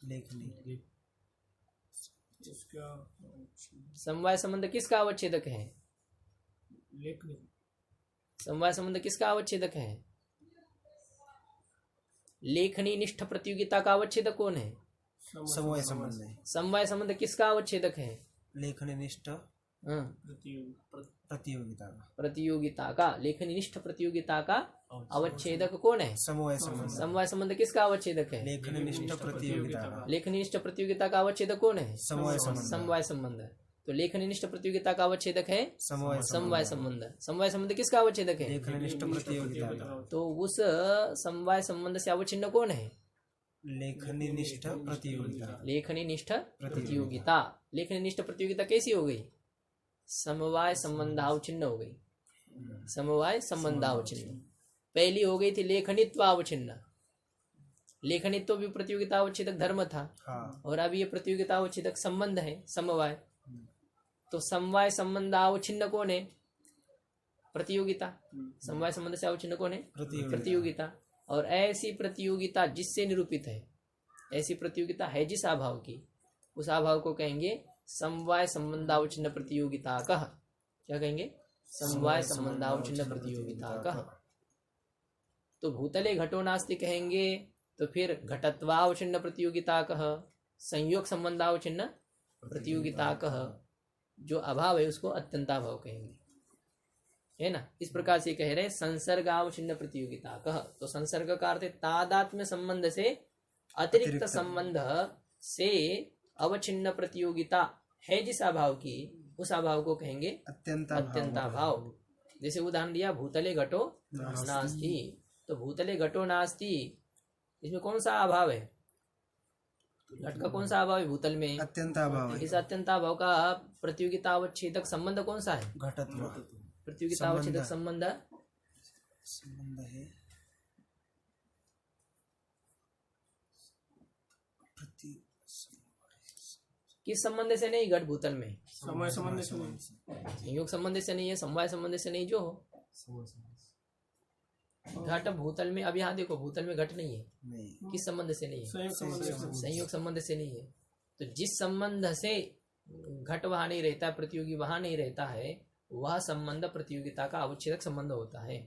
लेखनी। समवाय संबंध किसका अवच्छेदक है? लेखनी। समवाय संबंध किसका अवच्छेदक है? लेखनी निष्ठ प्रतियोगिता का अवच्छेदक कौन है? समवाय संबंध है। समवाय संबंध किसका अवच्छेदक है? लेखनी निष्ठ प्रतियोगिता का। लेखनी निष्ठ प्रतियोगिता का अवच्छेदक कौन है? समवाय संबंध। समवाय संबंध किसका अवच्छेदक है? लेखनी निष्ठ प्रतियोगिता का। लेखनी निष्ठ प्रतियोगिता का अवच्छेदक कौन है? समवाय संबंध। समवाय संबंध। तो लेखनी निष्ठ प्रतियोगिता का अवच्छेदक है समवाय समवाय संबंध। समवाय संबंध किसका अवच्छेदक है? लेखनी निष्ठ प्रतियोगिता का। तो उस समवाय संबंध से अवच्छिन्न कौन है? लेखनी निष्ठ प्रतियोगिता। लेखनी निष्ठ प्रतियोगिता। लेखनी निष्ठ प्रतियोगिता कैसी हो गई? समवाय संबंधावच्छिन्न हो गई। समवाय संबंधावच्छिन्न। पहली हो गई थी लेखनित्व अवच्छिन्न। लेखनित्व भी प्रतियोगिता अवच्छेदक धर्म था। और अब ये प्रतियोगिता अवच्छेदक संबंध है समवाय। तो समवाय संबंधावच्छिन्न कौन है? प्रतियोगिता। समवाय संबंध से अवच्छिन्न कौन है? प्रतियोगिता। और ऐसी प्रतियोगिता जिससे निरूपित है, ऐसी प्रतियोगिता है जिस अभाव की, उस अभाव को कहेंगे समवाय संबंधावच्छिन्न प्रतियोगिता कह। क्या कहेंगे? समवाय संबंधावच्छिन्न प्रतियोगिता कह। तो भूतले घटो नास्ति कहेंगे तो फिर घटत्वावच्छिन्न प्रतियोगिता कह, संयोग संबंधावच्छिन्न प्रतियोगिता कह। जो अभाव है उसको अत्यंताभाव कहेंगे, है ना। इस प्रकार से कह रहे संसर्गावच्छिन्न प्रतियोगिता कह। तो संसर्ग का अर्थ तादात्म्य संबंध से अतिरिक्त संबंध से अवच्छिन्न प्रतियोगिता है जिस अभाव की, उस अभाव को कहेंगे अत्यंताभाव। जैसे उदाहरण दिया भूतले घटो नास्ति। तो भूतले घटो नास्ति, इसमें कौन सा अभाव है? घट का कौन सा अभाव है भूतल में? अत्यंताभाव। इस अत्यंताभाव का प्रतियोगिता अवच्छेदक संबंध कौन सा है? घटत्व। प्रतियोगिता अवच्छेदक संबंध है किस संबंध से नहीं? घट भूतल में समय संबंध से नहीं, संयोग संबंध से नहीं है, समवाय संबंध से नहीं। जो हो घट भूतल में, अब यहाँ देखो भूतल में घट नहीं है, किस संबंध से नहीं है? संयोग संबंध से नहीं है। तो जिस संबंध से घट वहां नहीं रहता है, प्रतियोगी वहां नहीं रहता है, वह संबंध प्रतियोगिता का अवच्छेदक संबंध होता है।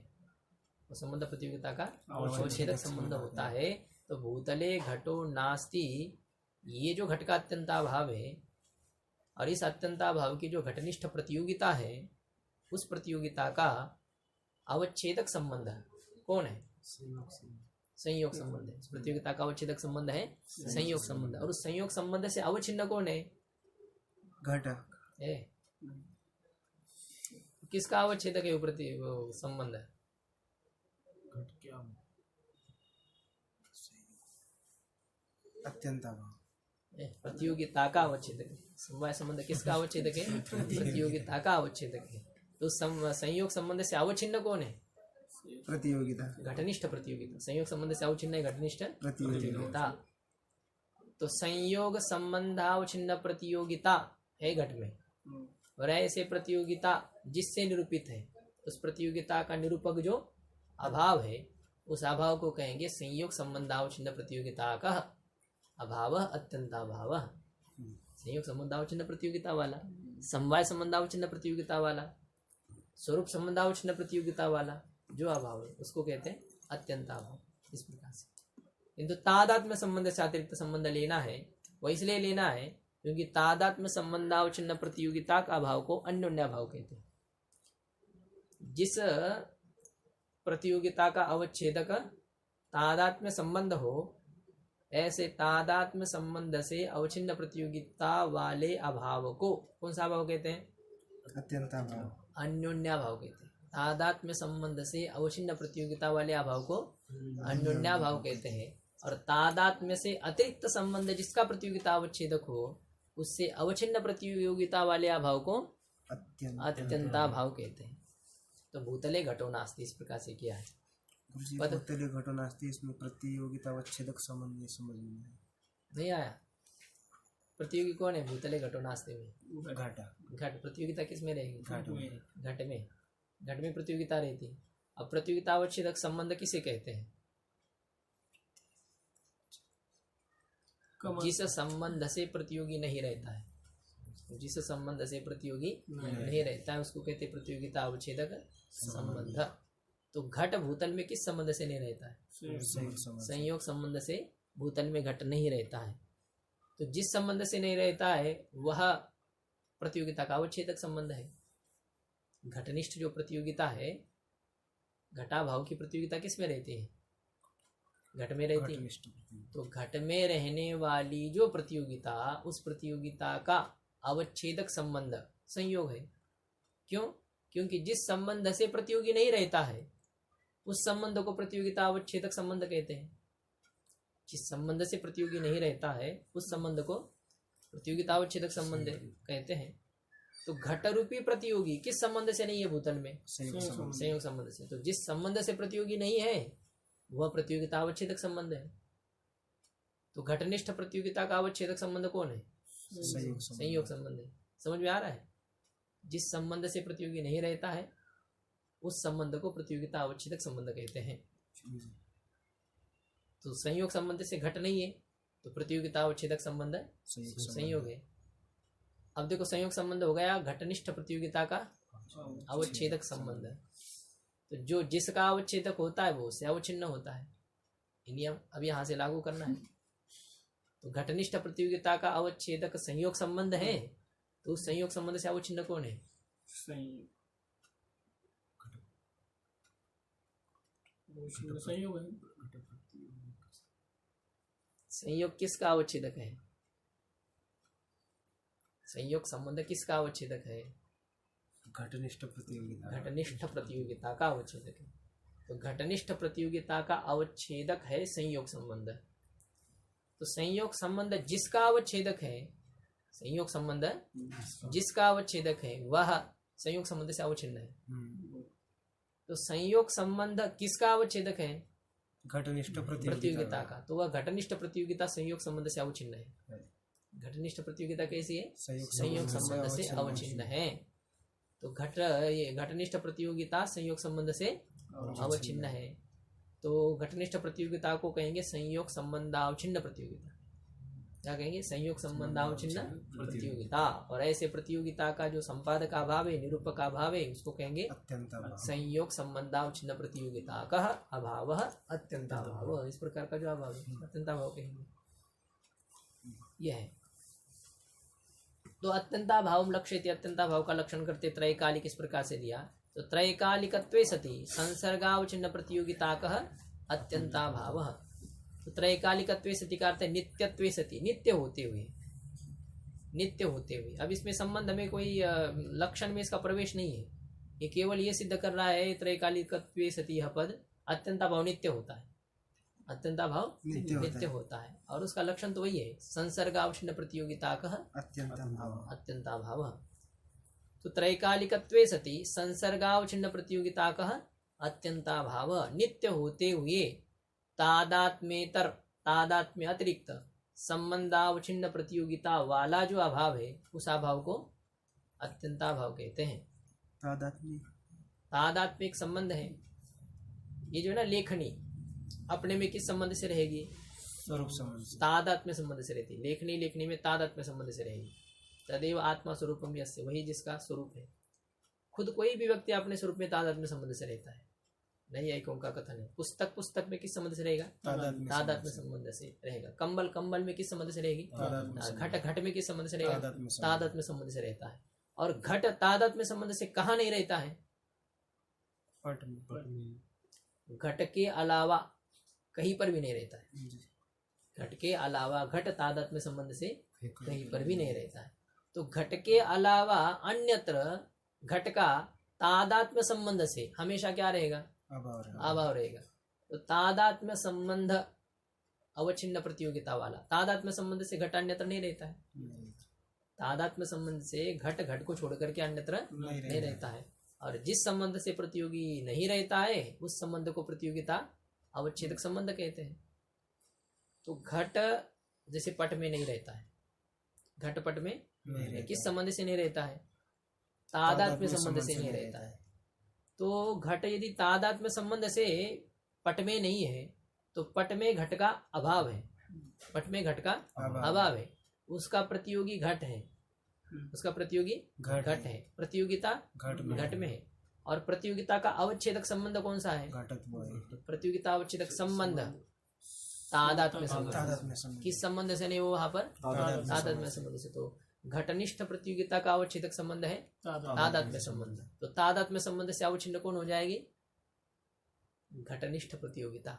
वो संबंध प्रतियोगिता का अवच्छेदक संबंध होता है। तो भूतले घटो नास्ति, ये जो घट का अत्यंताभाव है और इस अत्यंताभाव की जो घटनिष्ठ प्रतियोगिता है, उस प्रतियोगिता का अवच्छेदक संबंध कौन है? संयोग संबंध है। इस प्रतियोगिता का अवच्छेदक संबंध है संयोग संबंध, और उस संयोग संबंध से अवच्छिन्न कौन है? घट ए किसका अवच्छेदक है वो संबंध है? घट क्या अत्यंत अभाव प्रतियोगिता का अवच्छेदक है। समवाय संबंध किसका अवच्छेदक है? प्रतियोगिता का अवच्छेदक है। तो संयोग संबंध से अवच्छिन्न कौन है? प्रतियोगिता घटनिष्ठ प्रतियोगिता। संयोग संबंध से अवच्छिन्न है घटनिष्ठ प्रतियोगिता। प्रतियोगिता। तो संयोग संबंधावच्छिन्न प्रतियोगिता है घट में, और ऐसे प्रतियोगिता जिससे निरूपित है, उस प्रतियोगिता का निरूपक जो अभाव है, उस अभाव को कहेंगे संयोग संबंधावच्छिन्न प्रतियोगिता का अभाव अत्यंताभाव। संयोग संबंधावच्छिन्न प्रतियोगिता वाला, समवाय संबंधावच्छिन्न प्रतियोगिता वाला, स्वरूप संबंधावच्छिन्न प्रतियोगिता वाला जो अभाव है, उसको कहते हैं अत्यंताभाव। इस प्रकार से किंतु तादात्म्य संबंध से अतिरिक्त संबंध लेना है, वो इसलिए लेना है क्योंकि तादात्म्य संबंधावच्छिन्न प्रतियोगिता का अभाव को अन्योन्याभाव कहते हैं। जिस प्रतियोगिता का अवच्छेदक तादात्म्य संबंध हो, ऐसे तादात्म्य संबंध से अवच्छिन्न प्रतियोगिता वाले अभाव को कौन सा अभाव कहते हैं? अत्यंत अभाव, अन्योन्याभाव कहते हैं। तादात्म्य संबंध से अवच्छिन्न प्रतियोगिता वाले अभाव को अन्योन्याभाव कहते हैं, और तादात्म्य से अतिरिक्त संबंध जिसका प्रतियोगिता अवच्छेदक हो, उससे अवच्छिन्न प्रतियोगिता वाले अभाव को अत्यंताभाव कहते हैं। तो भूतले घटो नास्ति इस प्रकार से किया है। भूतले घटो नास्ति, इसमें प्रतियोगिता अवच्छेदक संबंध ये समझ में नहीं आया। प्रतियोगी कौन है भूतले घटो नास्ति में? घटा घट। प्रतियोगिता किस में रहेगी? घट में। घट में। घट में प्रतियोगिता रहती है। अब प्रतियोगिता अवच्छेदक संबंध किसे कहते हैं? जिस संबंध से प्रतियोगी नहीं रहता है, जिस संबंध से प्रतियोगी नहीं रहता है उसको कहते हैं प्रतियोगिता अवच्छेदक संबंध। तो घट भूतल में किस संबंध से नहीं रहता है? संयोग संबंध से भूतल में घट नहीं रहता है। तो जिस संबंध से नहीं रहता है वह प्रतियोगिता का अवच्छेदक संबंध है। घटनिष्ठ जो प्रतियोगिता है, घटाभाव की प्रतियोगिता किस में रहती है? घट में रहती है। तो घट में रहने वाली जो प्रतियोगिता, उस प्रतियोगिता का अवच्छेदक संबंध संयोग है। क्यों? क्योंकि जिस संबंध से प्रतियोगी नहीं रहता है उस संबंध को प्रतियोगिता अवच्छेदक संबंध कहते हैं। जिस संबंध से प्रतियोगी नहीं रहता है उस संबंध को प्रतियोगिता अवच्छेदक संबंध कहते हैं। तो घट रूपी प्रतियोगी किस संबंध से नहीं है भूतल में? संयोग संबंध से। तो जिस संबंध से प्रतियोगी नहीं है वह प्रतियोगिता अवच्छेदक संबंध है। तो घटनिष्ठ प्रतियोगिता का अवच्छेदक संबंध कौन है? संयोग संबंध है। समझ में आ रहा है? जिस संबंध से प्रतियोगी नहीं रहता है उस संबंध को प्रतियोगिता अवच्छेदक संबंध कहते हैं। तो संयोग संबंध से घट नहीं है तो प्रतियोगिता अवच्छेदक संबंध संयोग है। अब देखो संयोग संबंध हो गया घटनिष्ठ प्रतियोगिता का अवच्छेदक संबंध। तो जो जिसका अवच्छेदक होता है वो उससे अवच्छिन्न होता है। ये नियम अब यहाँ से लागू करना है। तो घटनिष्ठ प्रतियोगिता का अवच्छेदक संयोग संबंध है, तो उस संयोग संबंध से अवच्छिन्न कौन है? संयोग है। संयोग किसका अवच्छेदक है? संयोग संबंध किसका अवच्छेदक है? घटनिष्ठ प्रतियोगिता। घटनिष्ठ प्रतियोगिता का अवच्छेदक है। तो घटनिष्ठ प्रतियोगिता का अवच्छेदक है संयोग संबंध। तो संयोग संबंध जिसका अवच्छेदक है, संयोग संबंध जिसका अवच्छेदक है वह संयोग संबंध से अवच्छिन्न है। तो संयोग संबंध किसका अवच्छेदक है? घटनिष्ठ प्रतियोगिता का। तो वह घटनिष्ठ प्रतियोगिता संयोग संबंध से अवच्छिन्न है। घटनिष्ठ प्रतियोगिता कैसी है? संयोग संबंध से अवच्छिन्न है। तो घटनिष्ठ प्रतियोगिता संयोग संबंध से अवच्छिन्न है। तो घटनिष्ठ प्रतियोगिता को कहेंगे संयोग संबंधावच्छिन्न प्रतियोगिता। क्या कहेंगे, संयोग संबंधावच्छिन्न प्रतियोगिता। और ऐसे प्रतियोगिता का जो संपादक अभाव है, निरूपक अभाव है, उसको कहेंगे अत्यंत अभाव। संयोग संबंधावच्छिन्न प्रतियोगिता का अभाव अत्यंताभाव। इस प्रकार का जो अभाव है अत्यंताभाव कहेंगे। यह है। तो अत्यंताभाव लक्ष्यते, अत्यंताभाव का लक्षण करते त्रैकालिक इस प्रकार से दिया। तो त्रैकालिकत्वे सति संसर्गावच्छिन्न प्रतियोगिता का अत्यंताभाव। तो त्रैकालिकत्वे सति का अर्थ है नित्यत्वे सति, नित्य होते हुए, नित्य होते हुए। अब इसमें संबंध में कोई लक्षण में इसका प्रवेश नहीं है, ये केवल ये सिद्ध कर रहा है त्रैकालिकत्वे सति यह पद अत्यंताभाव नित्य होता है, अत्यंताभाव नित्य होता है। और उसका लक्षण तो वही है संसर्गावच्छिन्न प्रतियोगिता का अत्यंताभाव। तो त्रैकालिकत्वे सति संसर्गावच्छिन्न प्रतियोगिता का अत्यंताभाव, नित्य होते हुए तादात्म्येतर, तादात्म्य अतिरिक्त संबंधावच्छिन्न प्रतियोगिता वाला जो अभाव है उस अभाव को अत्यंताभाव कहते हैं। तादात्म्य एक संबंध है। ये जो है ना लेखनी अपने में किस संबंध से रहेगी, स्वरूप संबंध से, तादात्म्य संबंध से रहती है। लेखनी लेखनी में तादात्म्य संबंध से रहेगी। तदेव आत्मा स्वरूपम यस्य, वही जिसका स्वरूप है। खुद कोई भी व्यक्ति अपने स्वरूप में तादात्म्य संबंध से रहता है, नहीं ऐकों का कथन है। पुस्तक पुस्तक में किस संबंध से रहेगा, तादात्म्य संबंध से रहेगा। कंबल कंबल में किस संबंध से रहेगी, घट घट में किस संबंध से रहेगा, तादात्म्य संबंध से रहता है। और घट तादात्म्य संबंध से कहाँ नहीं रहता है, घट के अलावा कहीं पर भी नहीं रहता है। घट के अलावा घट तादात्म्य संबंध से कहीं पर भी नहीं रहता है। तो घट के अलावा अन्यत्र घट का तादात्म्य संबंध से हमेशा क्या रहेगा, अभाव रहेगा। तो तादात्म्य संबंध अवच्छिन्न प्रतियोगिता वाला, तादात्म्य संबंध से घट अन्यत्र नहीं रहता है। तादात्म्य संबंध से घट घट को छोड़ करके अन्यत्र नहीं रहता है। और जिस संबंध से प्रतियोगी नहीं रहता है उस संबंध को प्रतियोगिता अवच्छेदक संबंध कहते हैं। तो घट जैसे पट में नहीं रहता है, घट पट में किस संबंध से नहीं रहता है, तादात्म्य संबंध से नहीं रहता है। तो घट यदि तादात्म्य संबंध से पट में नहीं है तो पट में घट का अभाव है, पट में घट का अभाव है। उसका प्रतियोगी घट है, उसका प्रतियोगी घट है, प्रतियोगिता घट में है। और प्रतियोगिता का अवच्छेदक संबंध कौन सा है, प्रतियोगिता अवच्छेदक संबंध तादात्म्य संबंध। किस संबंध से नहीं वो वहां पर, तादात्म्य संबंध से। तो घटनिष्ठ प्रतियोगिता का अवच्छेदक संबंध है तादात्म्य संबंध। तो तादात्म्य संबंध से अवच्छिन्न कौन हो जाएगी, घटनिष्ठ प्रतियोगिता।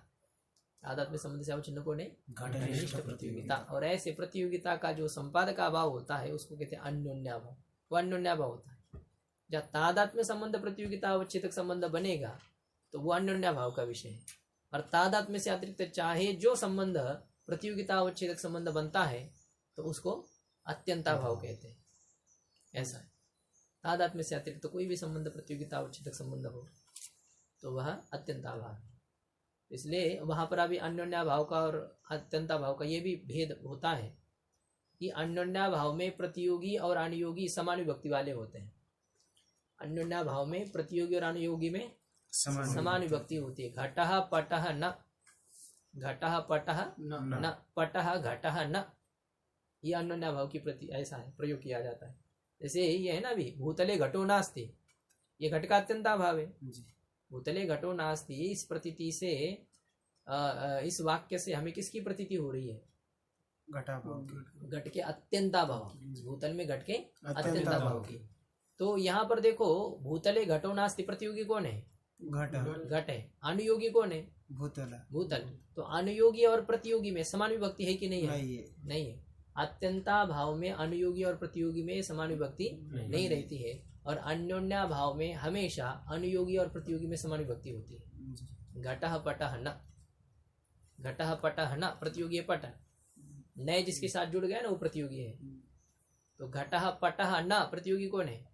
तादात्म्य संबंध से अवच्छिन्न कौन है, घटनिष्ठ प्रतियोगिता। और ऐसे प्रतियोगिता का जो संपादक अभाव होता है उसको कहते हैं अन्योन्याभाव। वो अन्योन्याभाव होता है। जब तादात्म्य संबंध प्रतियोगिता अवच्छेदक संबंध बनेगा तो वो अन्योन्याभाव का विषय है। और तादात्म्य से अतिरिक्त चाहे जो संबंध प्रतियोगिता अवच्छेदक संबंध बनता है तो उसको अत्यंताभाव कहते हैं। ऐसा है, तादात्म्य से अतिरिक्त तो कोई भी संबंध प्रतियोगिता अवच्छेदक संबंध हो तो वह अत्यंताभाव है। इसलिए वहां पर अभी अन्योन्याभाव का और अत्यंताभाव का ये भी भेद होता है कि अन्योन्याभाव में प्रतियोगी और अनुयोगी समान विभक्ति वाले होते हैं। अन्योन्याभाव में प्रतियोगी और अनुयोगी में समान विभक्ति होती है। घटः पटः न, घटः पटः न, पटः घटः न, ये अन्योन्याभाव की प्रति ऐसा है प्रयोग किया जाता है। जैसे ये है ना अभी भूतले घटो नास्ति, ये घट का अत्यंताभाव है। भूतले घटो नास्ति इस प्रतीति से इस वाक्य से हमें किसकी प्रतीति हो रही है, घट के अत्यंताभाव, भूतल में घट के अत्यंताभाव की। तो यहाँ पर देखो भूतले घटो नास्ति प्रतियोगी कौन है, घट है। अनुयोगी कौन है, भूतल। तो अनुयोगी और प्रतियोगी में समान विभक्ति है कि नहीं है, नहीं है। अत्यंताभाव में अनुयोगी और प्रतियोगी में समान विभक्ति नहीं रहती है। और अन्योन्याभाव में हमेशा अनुयोगी और प्रतियोगी में समान विभक्ति होती है। घटः पटः न, घटः पटः न प्रतियोगी पट, नए जिसके साथ जुड़ गया ना वो प्रतियोगी है। तो घटः पटः न प्रतियोगी कौन है,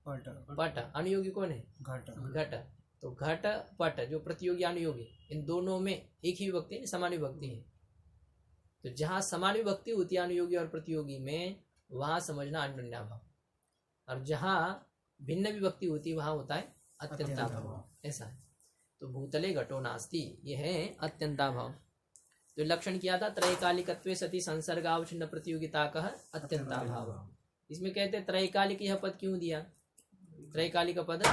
पट। अनुयोगी कौन है, घट। तो घट पट जो प्रतियोगी अनुयोगी इन दोनों में एक ही विभक्ति समान विभक्ति है। तो जहां समान विभक्ति होती है अनुयोगी और प्रतियोगी में वहां समझना अन्योन्याभाव, और जहां भिन्न विभक्ति होती है वहां होता है अत्यंताभाव। ऐसा है। तो भूतले घटो नास्ति ये है अत्यंताभाव। तो लक्षण किया था त्रैकालिकत्वे सति संसर्गावच्छिन्न प्रतियोगिता का अत्यंताभाव। इसमें कहते त्रैकालिक यह पद क्यों दिया? त्रैकालिक पद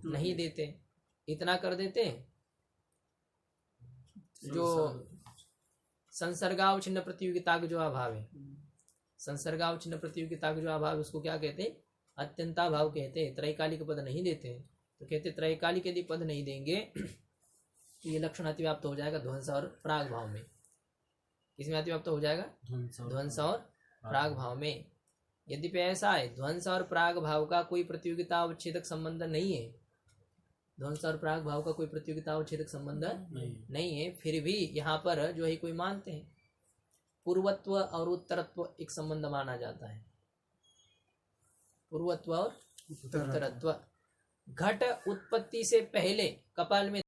नहीं देते, इतना कर देते जो संसर्गावच्छिन्न प्रतियोगिता का जो अभाव है, संसर्गावच्छिन्न प्रतियोगिता का जो अभाव है उसको क्या कहते हैं? अत्यंताभाव कहते हैं। त्रैकालिक पद नहीं देते हैं तो कहते त्रैकालिक यदि पद नहीं देंगे तो ये लक्षण अतिव्याप्त हो जाएगा ध्वंस और प्राग भाव में। इसमें अतिव्याप्त हो जाएगा ध्वंस और प्राग भाव में। यद्यपि ऐसा है ध्वंस और प्राग भाव का कोई प्रतियोगिता अवच्छेदक संबंध नहीं है, ध्वंस और प्राग भाव का कोई प्रतियोगिता अवच्छेदक संबंध नहीं है, फिर भी यहाँ पर जो है कोई मानते हैं पूर्वत्व और उत्तरत्व एक संबंध माना जाता है। पूर्वत्व और उत्तरत्व। घट उत्पत्ति से पहले कपाल में